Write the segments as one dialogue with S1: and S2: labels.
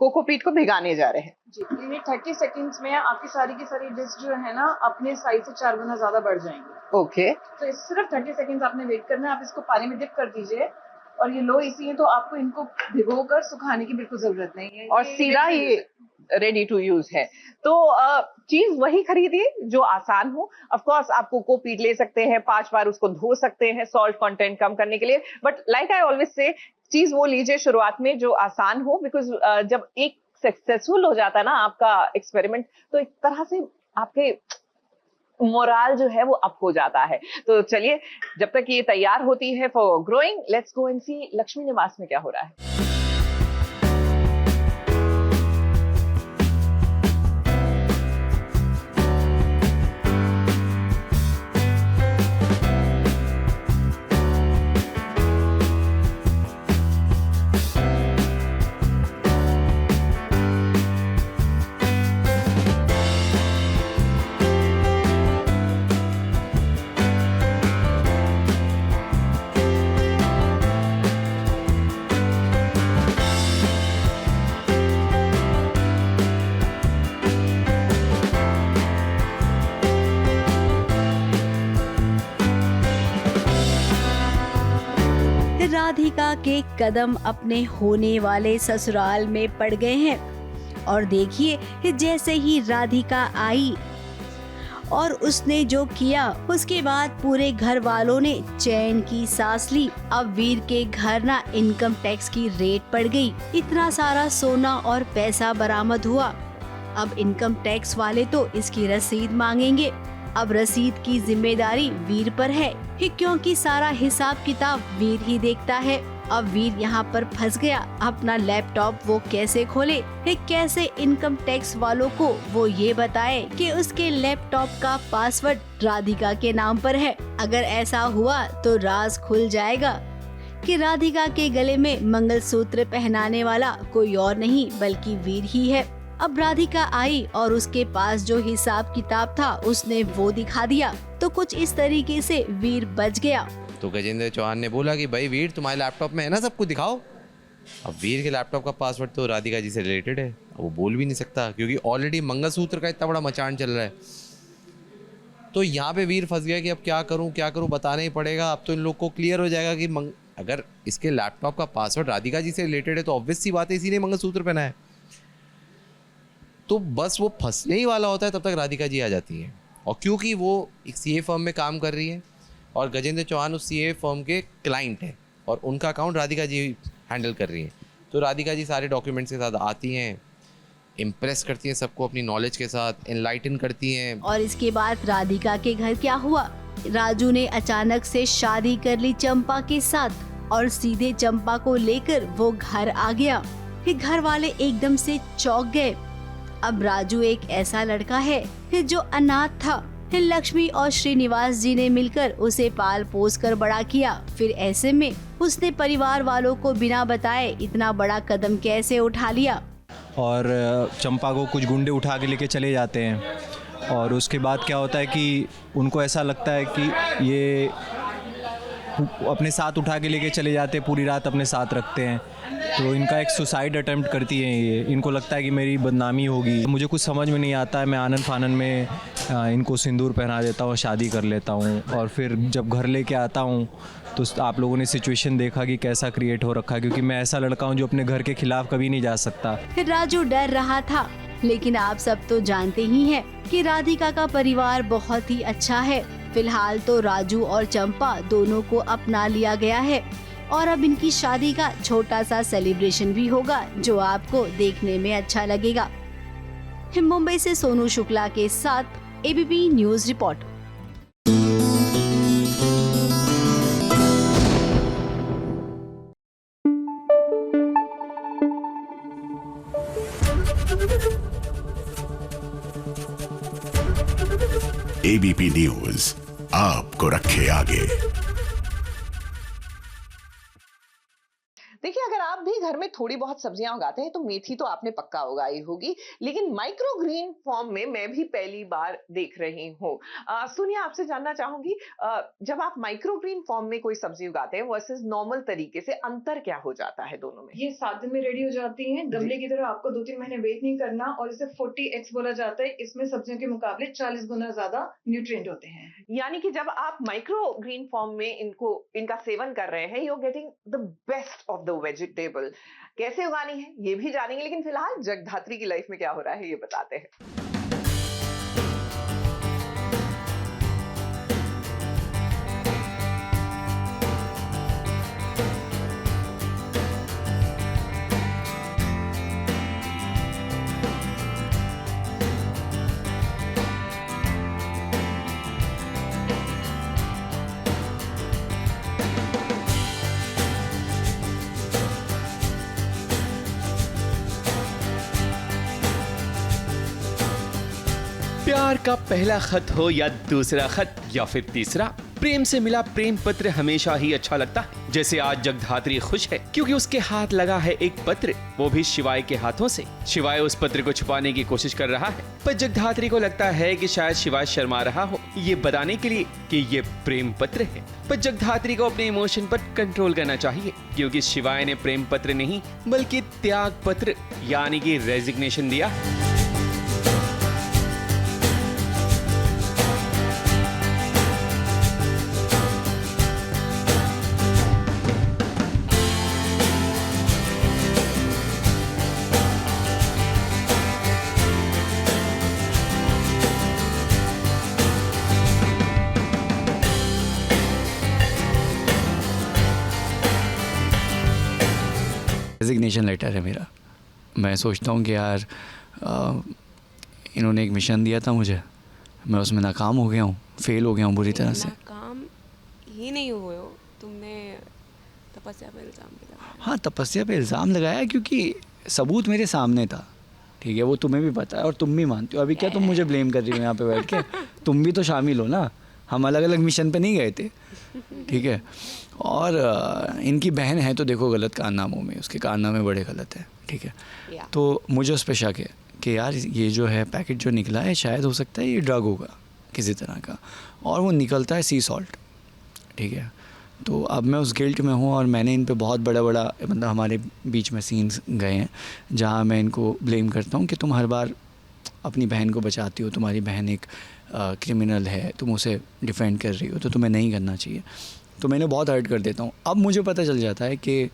S1: Cocopeat को भिगाने जा रहे हैं।
S2: जी, ये 30 सेकंड्स में आपकी सारी की सारी डिश जो है ना अपने साइज से 4 गुना ज्यादा बढ़ जाएंगी।
S1: ओके,
S2: तो सिर्फ 30 सेकंड्स आपने वेट करना है। आप इसको पानी में डिप कर दीजिए और ये लो इसी है, तो आपको इनको भिगोकर सुखाने की बिल्कुल जरूरत नहीं है
S1: और सीधा ही रेडी टू यूज है। तो चीज वही खरीदिए जो आसान हो। ऑफ कोर्स आप कोकोपीट ले सकते हैं, 5 बार उसको धो सकते हैं सॉल्ट कंटेंट कम करने के लिए, but like I always say चीज वो लीजिए शुरुआत में जो आसान हो, बिकॉज जब एक सक्सेसफुल हो जाता है ना आपका एक्सपेरिमेंट, तो एक तरह से आपके मोराल जो है वो अप हो जाता है। तो चलिए, जब तक ये तैयार होती है for growing, let's go and see Lakshmi Niwas में क्या हो रहा है।
S3: राधिका के कदम अपने होने वाले ससुराल में पड़ गए हैं और देखिए जैसे ही राधिका आई और उसने जो किया, उसके बाद पूरे घर वालों ने चैन की सांस ली। अब वीर के घर ना इनकम टैक्स की रेड पड़ गई। इतना सारा सोना और पैसा बरामद हुआ। अब इनकम टैक्स वाले तो इसकी रसीद मांगेंगे। अब रसीद की जिम्मेदारी वीर पर है, क्योंकि सारा हिसाब किताब वीर ही देखता है। अब वीर यहाँ पर फंस गया। अपना लैपटॉप वो कैसे खोले, कैसे इनकम टैक्स वालों को वो ये बताए कि उसके लैपटॉप का पासवर्ड राधिका के नाम पर है। अगर ऐसा हुआ तो राज खुल जाएगा कि राधिका के गले में मंगलसूत्र पहनाने वाला कोई और नहीं बल्कि वीर ही है। अब राधिका आई और उसके पास जो हिसाब किताब था उसने वो दिखा दिया, तो कुछ इस तरीके से वीर बच गया।
S4: तो गजेंद्र चौहान ने बोला कि भाई वीर, तुम्हारे लैपटॉप में है ना, सबको दिखाओ। अब वीर के लैपटॉप का पासवर्ड तो राधिका जी से रिलेटेड है, वो बोल भी नहीं सकता क्योंकि ऑलरेडी मंगलसूत्र का इतना बड़ा मचान चल रहा है। तो यहाँ पे वीर फंस गया कि अब क्या करूँ बताना ही पड़ेगा। अब तो इन लोग को क्लियर हो जाएगा कि अगर इसके लैपटॉप का पासवर्ड राधिका जी से रिलेटेड है तो ऑब्वियस सी बात है इसी ने मंगलसूत्र पहना है। तो बस वो फंसने ही वाला होता है, तब तक राधिका जी आ जाती हैं। और क्योंकि वो एक सीए फर्म में काम कर रही है और गजेंद्र चौहान उस सीए फर्म के क्लाइंट हैं और उनका अकाउंट राधिका जी हैंडल कर रही हैं, तो राधिका जी सारे डॉक्यूमेंट्स के साथ आती हैं, इम्प्रेस करती हैं सबको अपनी नॉलेज के साथ, एनलाइटन करती हैं।
S3: और इसके बाद राधिका के घर क्या हुआ? राजू ने अचानक से शादी कर ली चंपा के साथ और सीधे चंपा को लेकर वो घर आ गया। घर वाले एकदम से चौंक गए। अब राजू एक ऐसा लड़का है जो अनाथ था। लक्ष्मी और श्रीनिवास जी ने मिलकर उसे पाल पोस कर बड़ा किया। फिर ऐसे में उसने परिवार वालों को बिना बताए इतना बड़ा कदम कैसे उठा लिया?
S5: और चंपा को कुछ गुंडे उठा के लेके चले जाते हैं और उसके बाद क्या होता है कि उनको ऐसा लगता है कि ये अपने साथ उठा के लेके चले जाते, पूरी रात अपने साथ रखते हैं। तो इनका एक सुसाइड अटेम्प्ट करती है ये। इनको लगता है कि मेरी बदनामी होगी। मुझे कुछ समझ में नहीं आता है, मैं आनन फानन में इनको सिंदूर पहना देता हूँ, शादी कर लेता हूँ। और फिर जब घर लेके आता हूँ तो आप लोगों ने सिचुएशन देखा कि कैसा क्रिएट हो रखा है, क्योंकि मैं ऐसा लड़का हूँ जो अपने घर के खिलाफ कभी नहीं जा सकता।
S3: राजू डर रहा था, लेकिन आप सब तो जानते ही हैं कि राधिका का परिवार बहुत ही अच्छा है। फिलहाल तो राजू और चंपा दोनों को अपना लिया गया है और अब इनकी शादी का छोटा सा सेलिब्रेशन भी होगा जो आपको देखने में अच्छा लगेगा। मुंबई से सोनू शुक्ला के साथ ABP news report.
S6: ABP news आपको रखे आगे।
S1: देखिए, अगर आप भी घर में थोड़ी बहुत सब्जियां उगाते हैं तो मेथी तो आपने पक्का उगाई होगी, लेकिन माइक्रो ग्रीन फॉर्म में मैं भी पहली बार देख रही हूँ। सोनिया, आपसे जानना चाहूंगी, जब आप माइक्रो ग्रीन फॉर्म में कोई सब्जी उगाते हैं वर्सेस नॉर्मल तरीके से, अंतर क्या हो जाता है दोनों में?
S2: ये 7 दिन में रेडी हो जाती हैं। गमले की तरह आपको 2-3 महीने वेट नहीं करना, और इसे 40x बोला जाता है। इसमें सब्जियों के मुकाबले 40 गुना ज्यादा न्यूट्रिएंट होते हैं।
S1: यानी कि जब आप माइक्रो ग्रीन फॉर्म में इनका सेवन कर रहे हैं, you are getting the best of the vegetable. कैसे उगानी है ये भी जानेंगे, लेकिन फिलहाल जगधात्री की लाइफ में क्या हो रहा है ये बताते हैं।
S7: प्यार का पहला खत हो या दूसरा खत या फिर तीसरा, प्रेम से मिला प्रेम पत्र हमेशा ही अच्छा लगता है। जैसे आज जगधात्री खुश है क्योंकि उसके हाथ लगा है एक पत्र, वो भी शिवाय के हाथों से। शिवाय उस पत्र को छुपाने की कोशिश कर रहा है, पर जगधात्री को लगता है कि शायद शिवाय शर्मा रहा हो ये बताने के लिए कि ये प्रेम पत्र है। पर जगधात्री को अपने इमोशन पर कंट्रोल करना चाहिए, क्योंकि शिवाय ने प्रेम पत्र नहीं बल्कि त्याग पत्र यानी कि रेजिग्नेशन दिया है।
S8: रेजिग्नेशन लेटर है मेरा। मैं सोचता हूँ कि यार इन्होंने एक मिशन दिया था मुझे, मैं उसमें नाकाम हो गया हूँ, फेल हो गया हूँ बुरी तरह से।
S9: नाकाम ही नहीं हुए हो, तुमने तपस्या पे इल्ज़ाम भी लगाया।
S8: हाँ, तपस्या पे इल्ज़ाम लगाया क्योंकि सबूत मेरे सामने था, ठीक है, वो तुम्हें भी पता है और तुम भी मानते हो। अभी क्या तुम मुझे ब्लेम कर रही हो यहाँ पे बैठ के? तुम भी तो शामिल हो ना, हम अलग अलग मिशन पे नहीं गए थे, ठीक है। और इनकी बहन है तो देखो गलत कारनामों में, उसके कारनामे बड़े गलत हैं, ठीक है। तो मुझे उस पर शक है कि यार ये जो है पैकेट जो निकला है शायद हो सकता है ये ड्रग होगा किसी तरह का, और वो निकलता है सी सॉल्ट, ठीक है। तो अब मैं उस गिल्ट में हूँ और मैंने इन पे बहुत बड़ा मतलब हमारे बीच में सीन्स गए हैं जहाँ मैं इनको ब्लेम करता हूँ कि तुम हर बार अपनी बहन को बचाती हो, तुम्हारी बहन एक क्रिमिनल है, तुम उसे डिफेंड कर रही हो, तो तुम्हें नहीं करना चाहिए। तो मैंने बहुत हर्ट कर देता हूँ। अब मुझे पता चल जाता है कि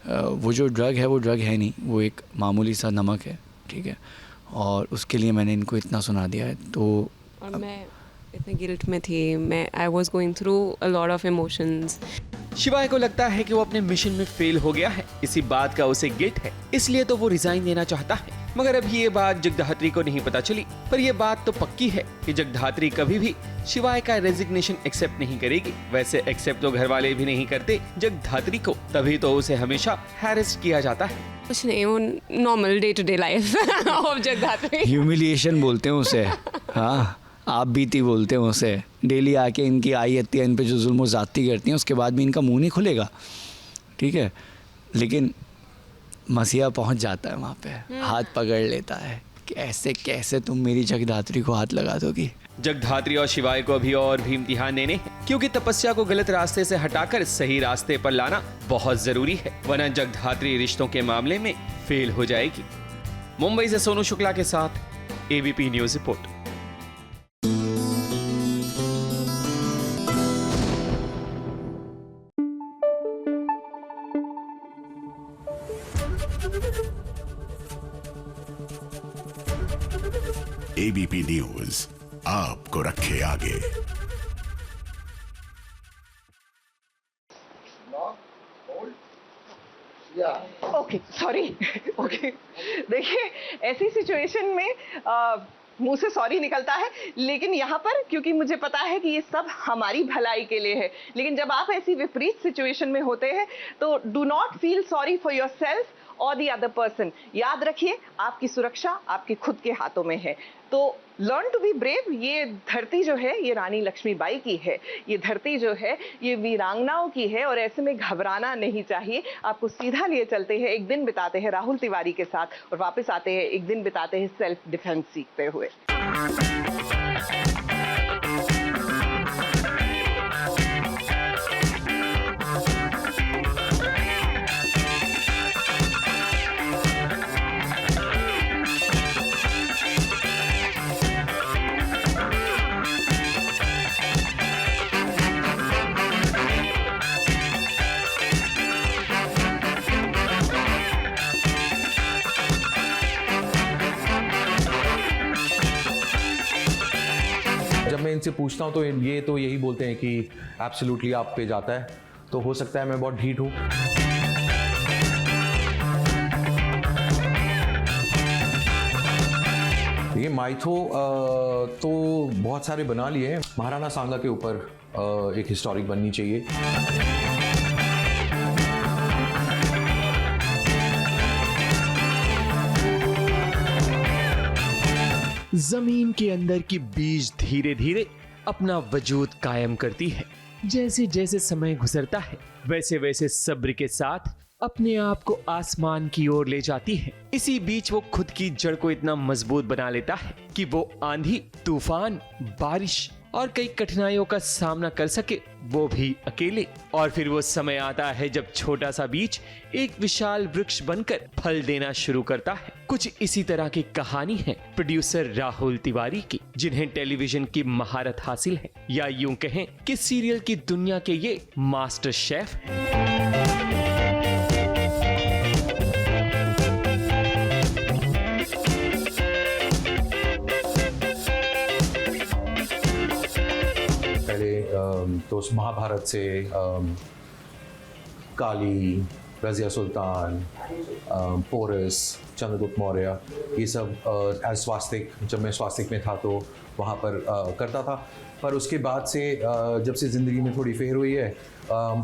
S8: वो जो ड्रग है वो ड्रग है नहीं, वो एक मामूली सा नमक है, ठीक है, और उसके लिए मैंने इनको इतना सुना दिया है। तो
S9: और मैं इतने गिल्ट में थी, मैं I was going through a lot of emotions.
S7: शिवाय को लगता है कि वो अपने मिशन में फेल हो गया है, इसी बात का उसे गिल्ट है, इसलिए तो वो रिजाइन देना चाहता है। मगर अभी ये बात जगधात्री को नहीं पता चली, पर ये बात तो पक्की है कि जगधात्री कभी भी शिवाय का रेजिग्नेशन एक्सेप्ट नहीं करेगी। वैसे एक्सेप्ट तो घर वाले भी नहीं करते जगधात्री को, तभी तो उसे हमेशा हैरेस किया जाता है।
S9: कुछ नहीं, वो normal day to day life of Jagadhatri.
S8: Humiliation बोलते हैं उसे। हाँ, आप बीती बोलते हैं उसे। डेली आके इनकी आई हत्या, इन पे जो जुल्म ज़्यादती करती हैं, उसके बाद भी इनका मुंह नहीं खुलेगा, ठीक है। लेकिन मसीहा पहुंच जाता है वहाँ पे, हाथ पकड़ लेता है कि ऐसे कैसे तुम मेरी जगधात्री को हाथ लगा दोगी।
S7: जगधात्री और शिवाय को अभी और भी इम्तिहान देने हैं, क्योंकि तपस्या को गलत रास्ते से हटाकर सही रास्ते पर लाना बहुत जरूरी है, वरना जगधात्री रिश्तों के मामले में फेल हो जाएगी। मुंबई से सोनू शुक्ला के साथ ABP news report.
S6: ABP news आपको रखे आगे।
S1: Okay, sorry. ओके, देखिए ऐसी सिचुएशन में मुंह से सॉरी निकलता है, लेकिन यहाँ पर क्योंकि मुझे पता है कि ये सब हमारी भलाई के लिए है, लेकिन जब आप ऐसी विपरीत सिचुएशन में होते हैं तो do not feel sorry for yourself और द अदर पर्सन। याद रखिए, आपकी सुरक्षा आपके खुद के हाथों में है। तो लर्न टू बी ब्रेव। ये धरती जो है ये रानी लक्ष्मीबाई की है, ये धरती जो है ये वीरांगनाओं की है, और ऐसे में घबराना नहीं चाहिए। आपको सीधा लिए चलते हैं, एक दिन बिताते हैं राहुल तिवारी के साथ और वापस आते हैं, एक दिन बिताते हैं सेल्फ डिफेंस सीखते हुए।
S10: जब मैं इनसे पूछता हूँ तो ये तो यही बोलते हैं कि एब्सोल्युटली आप पे जाता है। तो हो सकता है मैं बहुत ढीठ हूँ। ये माइथो तो बहुत सारे बना लिए हैं। महाराणा सांगा के ऊपर एक हिस्टोरिक बननी चाहिए।
S7: जमीन के अंदर की बीज धीरे धीरे अपना वजूद कायम करती है। जैसे जैसे समय गुजरता है वैसे वैसे सब्र के साथ अपने आप को आसमान की ओर ले जाती है। इसी बीच वो खुद की जड़ को इतना मजबूत बना लेता है कि वो आंधी, तूफान, बारिश और कई कठिनाइयों का सामना कर सके, वो भी अकेले। और फिर वो समय आता है जब छोटा सा बीज एक विशाल वृक्ष बनकर फल देना शुरू करता है। कुछ इसी तरह की कहानी है प्रोड्यूसर राहुल तिवारी की, जिन्हें टेलीविजन की महारत हासिल है, या यूं कहें कि सीरियल की दुनिया के ये मास्टर शेफ हैं।
S10: तो महाभारत से काली, रज़िया सुल्तान, पोरस, चंद्रगुप्त मौर्य, ये सब एज स्वास्तिक, जब मैं स्वास्तिक में था तो वहाँ पर करता था। पर उसके बाद से जब से ज़िंदगी में थोड़ी फेर हुई है,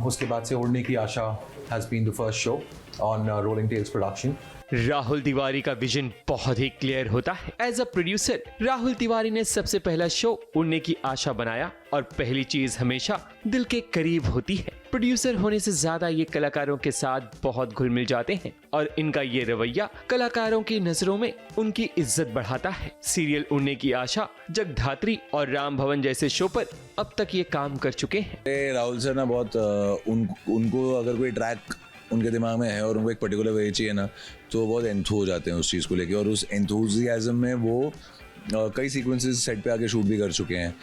S10: उसके बाद से उड़ने की आशा has been the first show on Rolling Tales production.
S7: Rahul Tiwari का विजन बहुत ही क्लियर होता है। As a producer Rahul Tiwari ने सबसे पहला शो उड़ने की आशा बनाया, और पहली चीज हमेशा दिल के करीब होती है। प्रोड्यूसर होने से ज्यादा ये कलाकारों के साथ बहुत घुल मिल जाते हैं, और इनका ये रवैया कलाकारों की नजरों में उनकी इज्जत बढ़ाता है। सीरियल उड़ने की आशा, जगधात्री और राम भवन जैसे शो पर अब तक ये काम कर चुके हैं।
S11: राहुल सर ना बहुत उनको अगर कोई ट्रैक उनके दिमाग में है और उनको एक पर्टिकुलर वे चाहिए ना, तो बहुत एंथू हो जाते हैं उस चीज़ को लेके, और उस एंथुजियाज्म में वो कई सीक्वेंसेस सेट पे आके शूट भी कर चुके हैं।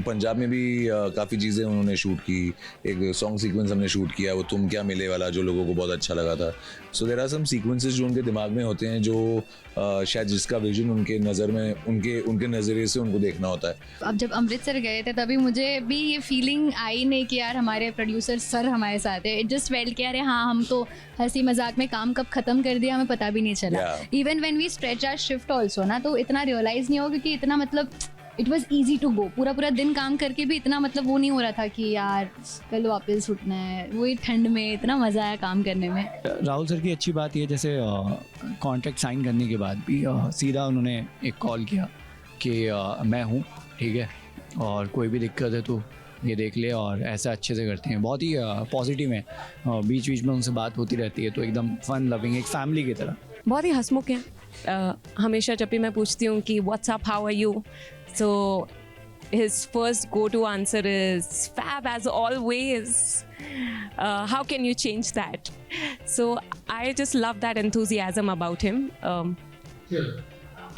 S11: पंजाब में भी काफ़ी चीज़ें उन्होंने शूट की। एक सॉन्ग सीक्वेंस हमने शूट किया, वो तुम क्या मिले वाला, जो लोगों को बहुत अच्छा लगा था। So there are some sequences जो उनके दिमाग में होते हैं, जो शायद जिसका विजन उनके नज़र में उनके नज़रिए से उनको देखना होता है।
S12: अब जब अमृतसर गए थे तभी मुझे भी ये फीलिंग आई नहीं कि यार हमारे प्रोड्यूसर सर हमारे साथ है। इट जस्ट फेल्ट कि अरे हाँ, हम तो हंसी मजाक में काम कब खत्म कर दिया हमें पता भी नहीं चला। Even when we stretch our shift also ना, तो इतना रियलाइज नहीं हो, क्योंकि इतना मतलब it was easy to go. पूरा दिन काम करके भी इतना मतलब वो नहीं हो रहा था कि यार कल वापस उठना है। वही ठंड में इतना मज़ा आया काम करने में।
S8: राहुल सर की अच्छी बात ये, जैसे कॉन्ट्रैक्ट साइन करने के बाद भी सीधा उन्होंने एक कॉल किया कि मैं हूँ, ठीक है, और कोई भी दिक्कत है तो ये देख ले, और ऐसा अच्छे से करते हैं। बहुत ही पॉजिटिव है, बीच बीच में उनसे बात होती रहती है, तो एकदम फन लविंग, एक फैमिली की तरह।
S9: बहुत ही हंसमुख हैं। हमेशा जब भी मैं पूछती हूँ कि what's up, how are you, so his first go-to answer is fab as always. How can you change that? So I just love that enthusiasm about him.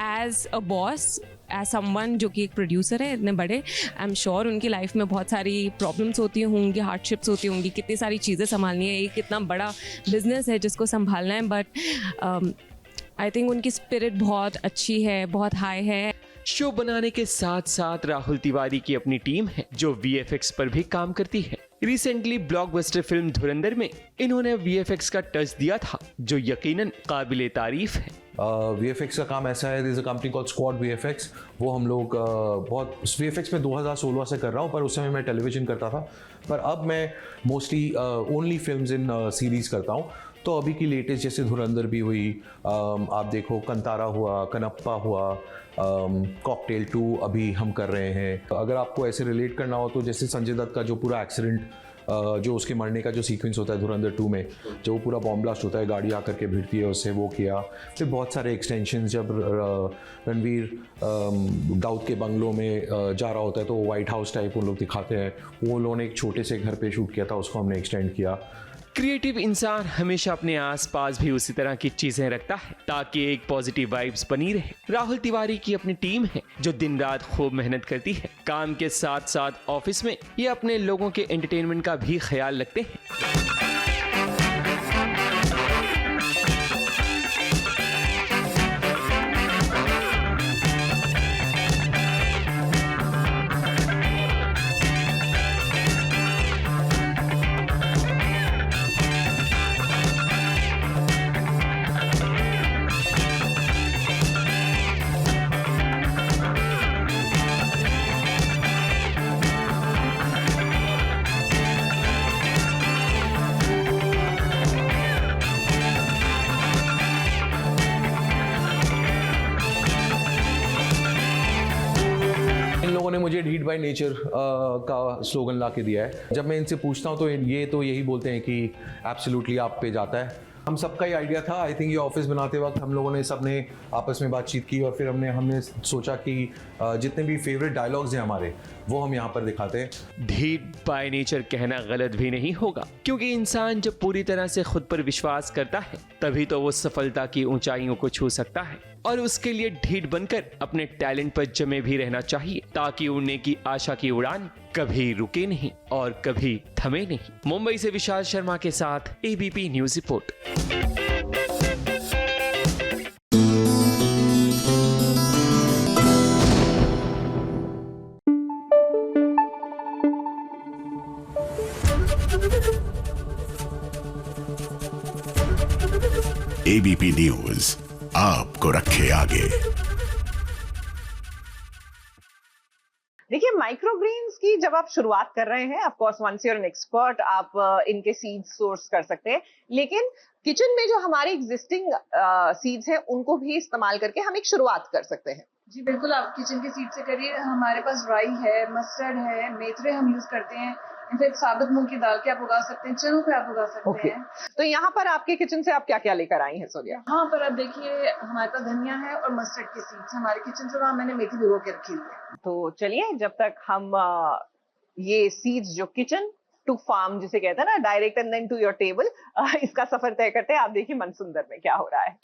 S9: As a boss, as someone जो कि एक producer है इतने बड़े, I am sure उनकी life में बहुत सारी प्रॉब्लम्स होती होंगी, हार्डशिप्स होती होंगी, कितनी सारी चीज़ें संभालनी है। एक इतना बड़ा बिजनेस है जिसको संभालना है, बट आई थिंक उनकी स्पिरिट बहुत अच्छी है, बहुत हाई है।
S7: शो बनाने के साथ साथ राहुल तिवारी की अपनी टीम है जो VFX पर भी काम करती है। रिसेंटली ब्लॉकबस्टर फिल्म धुरंधर में इन्होंने VFX का टच दिया था, जो यकीनन काबिले तारीफ है।
S10: VFX का काम ऐसा है, there's a company called Squad VFX। वो हम लोग बहुत VFX में 2016 से कर रहा हूँ, पर उस समय मैं टेलीविजन करता था, पर अब मैं mostly only films in series करता हूँ। तो अभी की लेटेस्ट जैसे धुरंधर भी हुई, आप देखो कंतारा हुआ, कनप्पा हुआ, कॉकटेल 2 अभी हम कर रहे हैं। अगर आपको ऐसे रिलेट करना हो तो जैसे संजय दत्त का जो पूरा एक्सीडेंट, जो उसके मरने का जो सीक्वेंस होता है धुरंधर 2 में, जो वो पूरा बॉम्ब ब्लास्ट होता है, गाड़ी आकर के भिड़ती है उससे, वो किया। फिर बहुत सारे एक्सटेंशंस, जब रणवीर दाऊद के बंगलों में जा रहा होता है तो वाइट हाउस टाइप वो लोग दिखाते हैं, वो लोगों ने एक छोटे से घर पे शूट किया था, उसको हमने एक्सटेंड किया।
S7: क्रिएटिव इंसान हमेशा अपने आसपास भी उसी तरह की चीजें रखता है ताकि एक पॉजिटिव वाइब्स बनी रहे। राहुल तिवारी की अपनी टीम है जो दिन रात खूब मेहनत करती है। काम के साथ साथ ऑफिस में ये अपने लोगों के एंटरटेनमेंट का भी ख्याल रखते हैं।
S10: मुझे ढीठ बाय नेचर का स्लोगन ला के दिया है। जब मैं इनसे पूछता हूँ तो ये तो यही बोलते हैं कि एब्सोल्युटली आप पे जाता है। हम सबका ही आइडिया था। आई थिंक ये ऑफिस बनाते वक्त हम लोगों ने सबने आपस में बातचीत की और फिर हमने सोचा कि जितने भी फेवरेट डायलॉग्स हैं हमारे वो हम यहाँ पर दिखाते हैं।
S7: ढीठ बाय नेचर कहना गलत भी नहीं होगा, क्योंकि इंसान जब पूरी तरह से खुद पर विश्वास करता है तभी तो वो सफलता की ऊंचाइयों को छू सकता है, और उसके लिए ढीठ बनकर अपने टैलेंट पर जमे भी रहना चाहिए ताकि उड़ने की आशा की उड़ान कभी रुके नहीं और कभी थमे नहीं। मुंबई से विशाल शर्मा के साथ ABP news report.
S6: ABP news आपको रखे आगे।
S1: देखिए, माइक्रोग्रेन्स की जब आप शुरुआत कर रहे हैं, of course once you are an expert, आप इनके सीड्स सोर्स कर सकते हैं, लेकिन किचन में जो हमारे एग्जिस्टिंग सीड्स हैं उनको भी इस्तेमाल करके हम एक शुरुआत कर सकते हैं।
S2: जी बिल्कुल, आप किचन के सीड से करिए। हमारे पास राई है, मस्टर्ड है, मेथरे हम यूज करते हैं। इनफैक्ट साबुत मूंग की दाल के आप उगा सकते हैं, चनों पे आप उगा सकते हैं।
S1: तो यहाँ पर आपके किचन से आप क्या क्या लेकर आई हैं सोनिया?
S2: यहाँ पर आप देखिए, हमारे पास धनिया है और मस्टर्ड के सीड्स हमारे किचन से, वहाँ मैंने मेथी भिगो के रखी हुई है।
S1: तो चलिए, जब तक हम ये सीड्स जो किचन टू फार्म जिसे कहते हैं ना, direct and then to your table, इसका सफर तय करते हैं। आप देखिए मनसुंदर में क्या हो रहा है।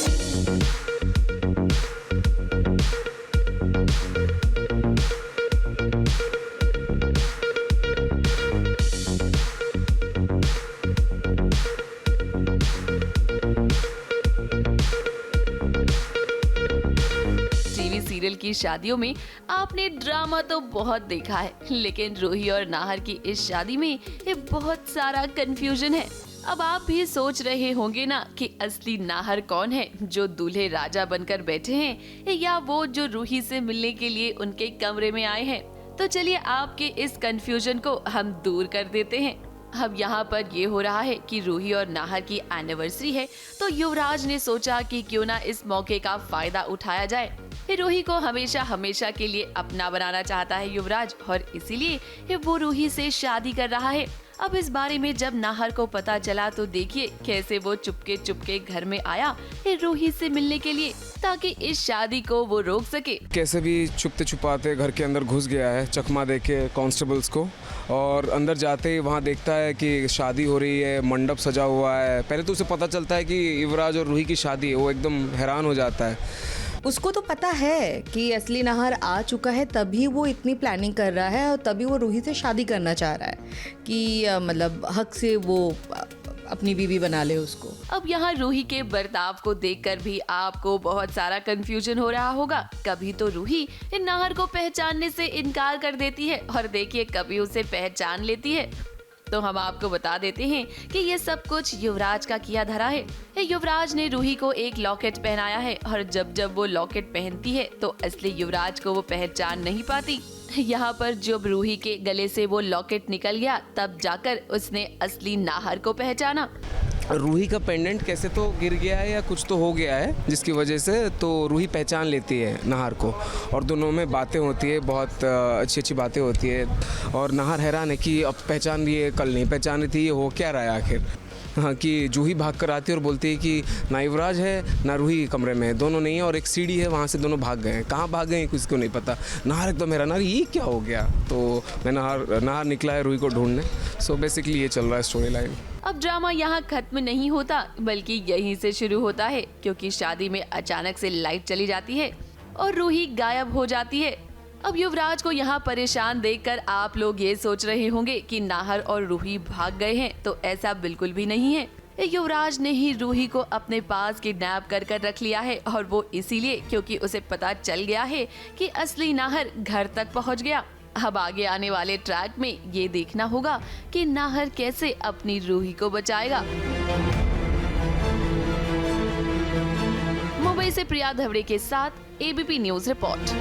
S13: सीरियल की शादियों में आपने ड्रामा तो बहुत देखा है, लेकिन रूही और नाहर की इस शादी में ये बहुत सारा कंफ्यूजन है। अब आप भी सोच रहे होंगे ना कि असली नाहर कौन है, जो दूल्हे राजा बनकर बैठे हैं या वो जो रूही से मिलने के लिए उनके कमरे में आए हैं। तो चलिए आपके इस कंफ्यूजन को हम दूर कर देते हैं। अब यहाँ पर ये हो रहा है कि रूही और नाहर की एनिवर्सरी है, तो युवराज ने सोचा कि क्यों ना इस मौके का फायदा उठाया जाए। रूही को हमेशा हमेशा के लिए अपना बनाना चाहता है युवराज, और इसीलिए वो रूही से शादी कर रहा है। अब इस बारे में जब नाहर को पता चला तो देखिए कैसे वो चुपके चुपके घर में आया रूही से मिलने के लिए, ताकि इस शादी को वो रोक सके।
S14: कैसे भी छुपते छुपाते घर के अंदर घुस गया है, चकमा देके कांस्टेबल्स को, और अंदर जाते ही वहाँ देखता है कि शादी हो रही है, मंडप सजा हुआ है। पहले तो उसे पता चलता है कि युवराज और रूही की शादी है, वो एकदम हैरान हो जाता है।
S15: उसको तो पता है कि असली नाहर आ चुका है, तभी वो इतनी प्लानिंग कर रहा है और तभी वो रूही से शादी करना चाह रहा है कि मतलब हक से वो अपनी बीवी बना ले उसको।
S13: अब यहाँ रूही के बर्ताव को देखकर भी आपको बहुत सारा कंफ्यूजन हो रहा होगा। कभी तो रूही नाहर को पहचानने से इनकार कर देती है और देखिए कभी उसे पहचान लेती है। तो हम आपको बता देते हैं कि ये सब कुछ युवराज का किया धरा है। युवराज ने रूही को एक लॉकेट पहनाया है, और जब जब वो लॉकेट पहनती है तो असली युवराज को वो पहचान नहीं पाती। यहाँ पर जब रूही के गले से वो लॉकेट निकल गया, तब जाकर उसने असली नाहर को पहचाना।
S14: रूही का पेंडेंट कैसे तो गिर गया है या कुछ तो हो गया है जिसकी वजह से तो रूही पहचान लेती है नाहर को और दोनों में बातें होती है, बहुत अच्छी अच्छी बातें होती है और नाहर हैरान है कि अब पहचान रही है, कल नहीं पहचानी थी, ये हो क्या रहा है आखिर। हाँ, कि जूही भाग कर आती है और बोलती है कि ना युवराज है ना रूही कमरे में है, दोनों नहीं है और एक सीढ़ी है वहाँ से दोनों भाग गए हैं। कहाँ भाग गए हैं किसी को नहीं पता। नाहर एकदम हैरान, नाहर ये क्या हो गया। तो मैं नाहर निकला है रूही को ढूंढने। सो बेसिकली ये चल रहा है स्टोरी लाइन।
S13: अब ड्रामा यहाँ खत्म नहीं होता बल्कि यहीं से शुरू होता है, क्योंकि शादी में अचानक से लाइट चली जाती है और रूही गायब हो जाती है। अब युवराज को यहाँ परेशान देखकर आप लोग ये सोच रहे होंगे कि नाहर और रूही भाग गए हैं, तो ऐसा बिल्कुल भी नहीं है। युवराज ने ही रूही को अपने पास किडनैप कर रख लिया है और वो इसीलिए क्योंकि उसे पता चल गया है कि असली नाहर घर तक पहुँच गया। अब आगे आने वाले ट्रैक में ये देखना होगा कि नाहर कैसे अपनी रूही को बचाएगा। मुंबई से प्रिया धवड़े के साथ ABP news report.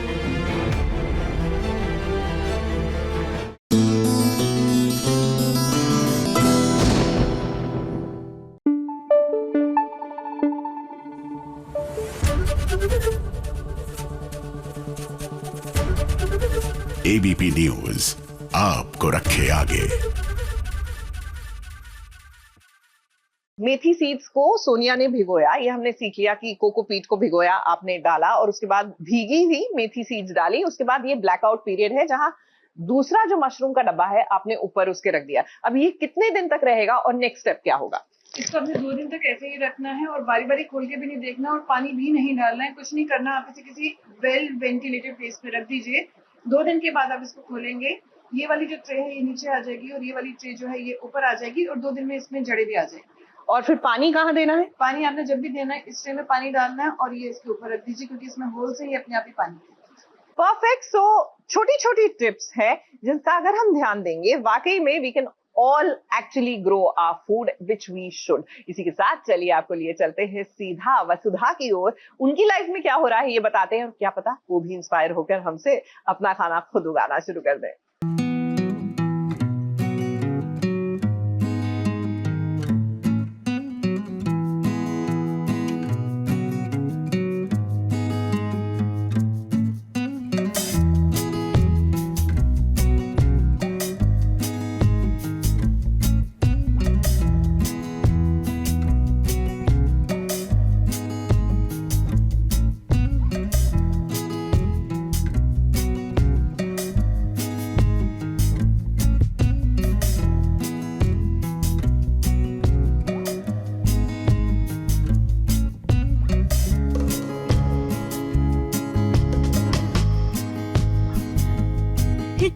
S6: ABP news आपको रखे आगे।
S1: मेथी सीड्स को सोनिया ने भिगोया। ये हमने सीख लिया कि कोकोपीट को भिगोया, आपने डाला और उसके बाद भीगी हुई मेथी सीड्स डाली। उसके बाद ये ब्लैकआउट पीरियड है जहां दूसरा जो मशरूम का डब्बा है आपने ऊपर उसके रख दिया। अब ये कितने दिन तक रहेगा और नेक्स्ट स्टेप क्या होगा?
S2: इसको आपने 2 दिन तक ऐसे ही रखना है और बारी बारी खोल के भी नहीं देखना और पानी भी नहीं डालना है, कुछ नहीं करना। आप इसे किसी वेल वेंटिलेटेड प्लेस पे रख दीजिए। 2 दिन के बाद आप इसको खोलेंगे, ये वाली जो ट्रे है ये नीचे आ जाएगी और ये वाली ट्रे जो है ये ऊपर आ जाएगी और 2 दिन में इसमें जड़ें भी आ जाएगी।
S1: और फिर पानी कहाँ देना है?
S2: पानी आपने जब भी देना है इस ट्रे में पानी डालना है और ये इसके ऊपर रख दीजिए क्योंकि इसमें होल से ही अपने आप ही पानी।
S1: परफेक्ट। सो छोटी छोटी टिप्स है जिनका अगर हम ध्यान देंगे वाकई में we can all actually grow our food which we should. इसी के साथ चलिए आपको लिए चलते हैं सीधा वसुधा की ओर। उनकी लाइफ में क्या हो रहा है ये बताते हैं और क्या पता वो भी इंस्पायर होकर हमसे अपना खाना खुद उगाना शुरू कर दें।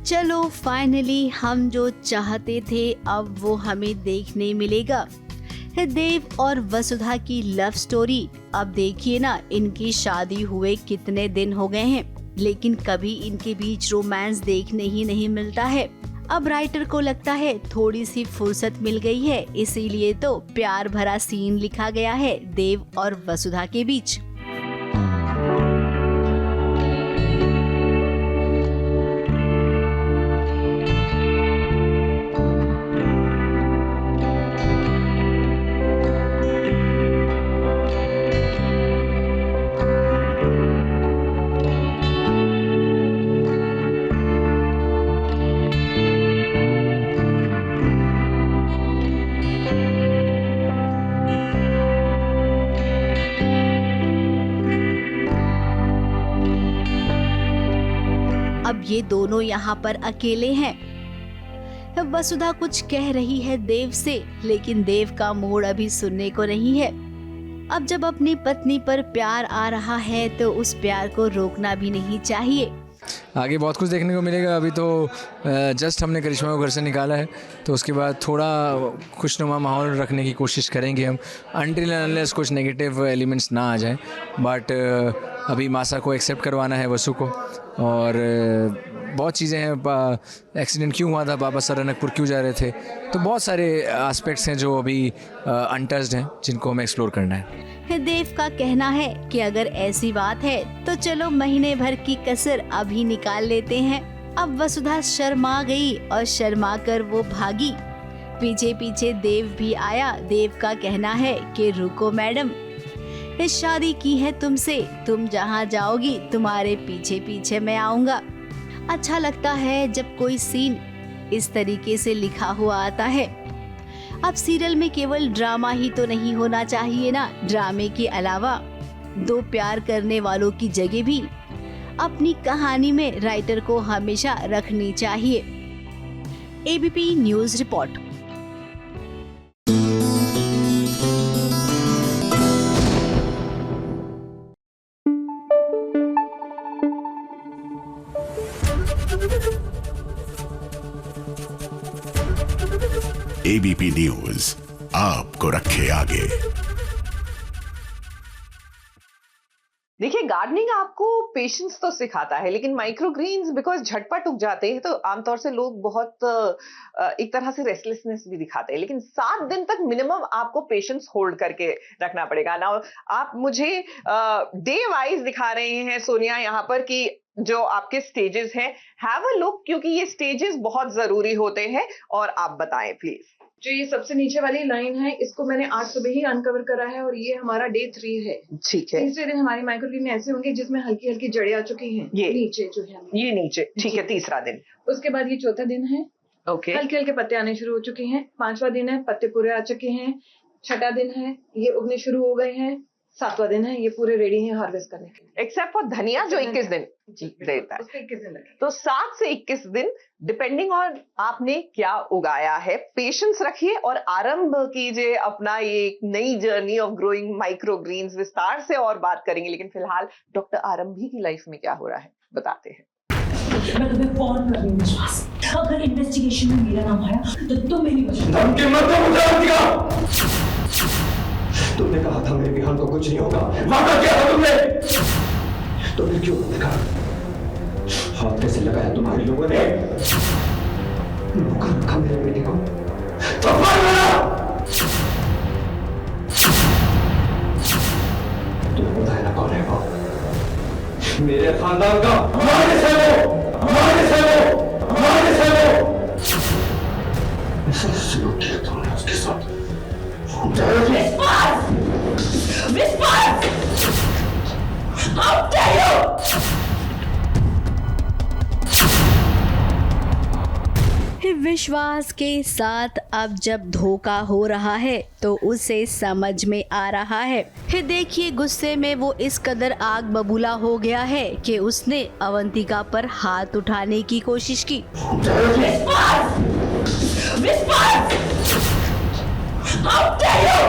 S3: चलो फाइनली हम जो चाहते थे अब वो हमें देखने मिलेगा। देव और वसुधा की लव स्टोरी। अब देखिए ना, इनकी शादी हुए कितने दिन हो गए हैं लेकिन कभी इनके बीच रोमांस देखने ही नहीं मिलता है। अब राइटर को लगता है थोड़ी सी फुर्सत मिल गई है, इसीलिए तो प्यार भरा सीन लिखा गया है देव और वसुधा के बीच। अब ये दोनों यहाँ पर अकेले हैं। वसुधा कुछ कह रही है देव से लेकिन देव का मूड अभी सुनने को नहीं है। अब जब अपनी पत्नी पर प्यार आ रहा है तो उस प्यार को रोकना भी नहीं चाहिए।
S16: आगे बहुत कुछ देखने को मिलेगा। अभी तो जस्ट हमने करिश्मा को घर से निकाला है तो उसके बाद थोड़ा खुशनुमा माहौल रखने की कोशिश करेंगे हम, अनटिल अनलेस कुछ नेगेटिव एलिमेंट्स ना आ जाएं। बट अभी मासा को एक्सेप्ट करवाना है वसु को, और बहुत चीज़ें हैं। एक्सीडेंट क्यों हुआ था, बाबा सरनकपुर क्यों जा रहे थे, तो बहुत सारे एस्पेक्ट्स हैं जो अभी अनटच्ड हैं जिनको हमें एक्सप्लोर करना है।
S3: देव का कहना है कि अगर ऐसी बात है तो चलो महीने भर की कसर अभी निकाल लेते हैं। अब वसुधा शर्मा गई और शर्मा कर वो भागी पीछे पीछे देव भी आया। देव का कहना है कि रुको मैडम, इस शादी की है तुमसे, तुम जहाँ जाओगी तुम्हारे पीछे पीछे मैं आऊँगा। अच्छा लगता है जब कोई सीन इस तरीके से लिखा हुआ आता है। अब सीरियल में केवल ड्रामा ही तो नहीं होना चाहिए ना, ड्रामे के अलावा दो प्यार करने वालों की जगह भी अपनी कहानी में राइटर को हमेशा रखनी चाहिए। ABP news report.
S6: ABP news आपको रखे आगे।
S1: देखिए, गार्डनिंग आपको पेशेंस तो सिखाता है, लेकिन माइक्रो ग्रीन्स बिकॉज झटपट उग जाते हैं तो आमतौर से लोग बहुत एक तरह से रेस्टलेसनेस भी दिखाते हैं, लेकिन 7 दिन तक मिनिमम आपको पेशेंस होल्ड करके रखना पड़ेगा ना। आप मुझे डे वाइज दिखा रहे हैं सोनिया यहाँ पर कि जो आपके स्टेजेस हैं, हैव अ लुक, क्योंकि ये स्टेजेस बहुत जरूरी होते हैं। और आप बताएं प्लीज।
S2: जो ये सबसे नीचे वाली लाइन है, इसको मैंने आज सुबह ही अनकवर करा है और ये हमारा डे 3 है।
S1: ठीक है।
S2: तीसरे दिन हमारी माइक्रोग्रीन ऐसे होंगे जिसमें हल्की हल्की जड़ें आ चुकी हैं।
S1: ये
S2: नीचे जो है,
S1: ये नीचे, ठीक है। तीसरा दिन,
S2: उसके बाद ये चौथा दिन है।
S1: ओके।
S2: हल्के हल्के पत्ते आने शुरू हो चुके हैं। 5वां दिन है, पत्ते पूरे आ चुके हैं। 6वां दिन है, ये उगने शुरू हो गए हैं। 7वां दिन है, ये पूरे रेडी हैं हार्वेस्ट करने के लिए,
S1: एक्सेप्ट फॉर धनिया जो 21 दिन देता है।
S2: उसके 21 दिन लगे।
S1: तो 7 से 21 दिन डिपेंडिंग ऑन आपने क्या उगाया है। पेशेंस रखिए और आरंभ कीजिए अपना ये एक नई journey of growing micro greens. विस्तार से और बात करेंगे, लेकिन फिलहाल डॉक्टर आरंभी की लाइफ में क्या हो रहा है बताते हैं।
S17: मैं तुम्हें फोन कर रही हूँ विश्वास, अगर इन्वेस्टिगेशन में मेरा नाम आया तो तुम मेरी
S18: तुमने कहा था मेरे विहान को कुछ नहीं होगा, वादा किया था तुमने, तो फिर क्यों देखा? हाथ कैसे लगाया तुम्हारे लोगों ने? नौकर रखा मेरे बेटे को, तो तुम्हें बताया ना कौन है वो? मेरे खानदान का वारिस है वो, वारिस है वो, वारिस है वो। ऐसा सलूक किया तुमने उसके साथ।
S17: विश्वास! How dare you!
S3: विश्वास के साथ अब जब धोखा हो रहा है तो उसे समझ में आ रहा है। फिर देखिए, गुस्से में वो इस कदर आग बबूला हो गया है कि उसने अवंतिका पर हाथ उठाने की कोशिश की।
S17: विश्वास! विश्वास! How dare you!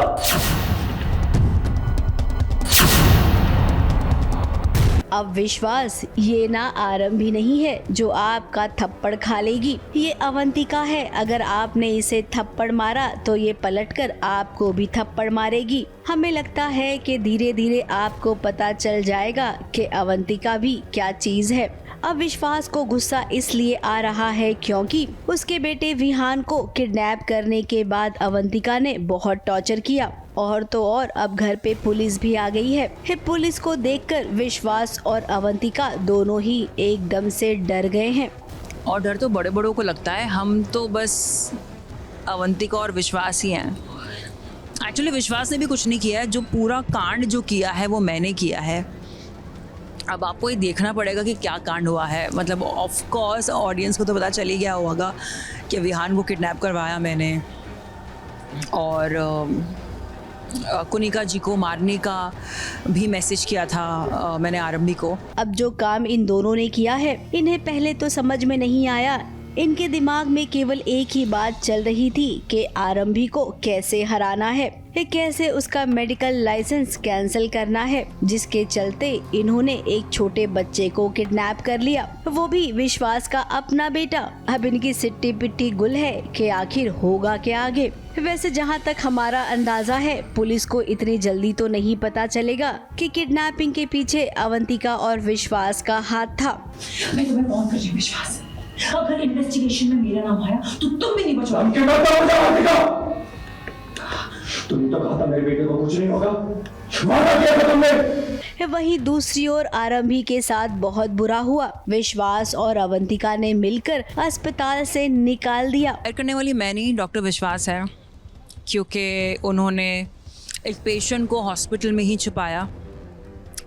S3: अब विश्वास ये ना आरंभी नहीं है जो आपका थप्पड़ खा लेगी, ये अवंतिका है। अगर आपने इसे थप्पड़ मारा तो ये पलटकर आपको भी थप्पड़ मारेगी। हमें लगता है कि धीरे धीरे आपको पता चल जाएगा कि अवंतिका भी क्या चीज है। अब विश्वास को गुस्सा इसलिए आ रहा है क्योंकि उसके बेटे विहान को किडनैप करने के बाद अवंतिका ने बहुत टॉर्चर किया। और तो और अब घर पे पुलिस भी आ गई है। पुलिस को देखकर विश्वास और अवंतिका दोनों ही एकदम से डर गए हैं।
S19: और डर तो बड़े बड़ों को लगता है, हम तो बस अवंतिका और विश्वास ही हैं। एक्चुअली विश्वास ने भी कुछ नहीं किया है, जो पूरा कांड जो किया है वो मैंने किया है। अब आपको ये देखना पड़ेगा कि क्या कांड हुआ है। मतलब ऑफ कोर्स ऑडियंस को तो पता चल ही गया होगा कि विहान को किडनैप करवाया मैंने और कुनिका जी को मारने का भी मैसेज किया था मैंने आरंभी को।
S3: अब जो काम इन दोनों ने किया है, इन्हें पहले तो समझ में नहीं आया। इनके दिमाग में केवल एक ही बात चल रही थी कि आरंभी को कैसे हराना है, कैसे उसका मेडिकल लाइसेंस कैंसिल करना है, जिसके चलते इन्होंने एक छोटे बच्चे को किडनैप कर लिया, वो भी विश्वास का अपना बेटा। अब इनकी सिट्टी पिट्टी गुल है कि आखिर होगा क्या आगे। वैसे जहाँ तक हमारा अंदाजा है, पुलिस को इतनी जल्दी तो नहीं पता चलेगा कि किडनैपिंग के पीछे अवंतिका और विश्वास का हाथ था।
S17: मैं तुम्हें फोन कर रही हूँ विश्वास, अगर इन्वेस्टिगेशन में मेरा नाम आया तो तुम भी नहीं बचोगे।
S18: तुमने तो कहा था मेरे बेटे को कुछ नहीं होगा, वादा किया था तुमने।
S3: वहीं दूसरी ओर आरंभी के साथ बहुत बुरा हुआ। विश्वास और अवंतिका ने मिलकर अस्पताल से निकाल दिया।
S19: करने वाली मैं नहीं, डॉक्टर विश्वास है, क्योंकि उन्होंने एक पेशेंट को हॉस्पिटल में ही छुपाया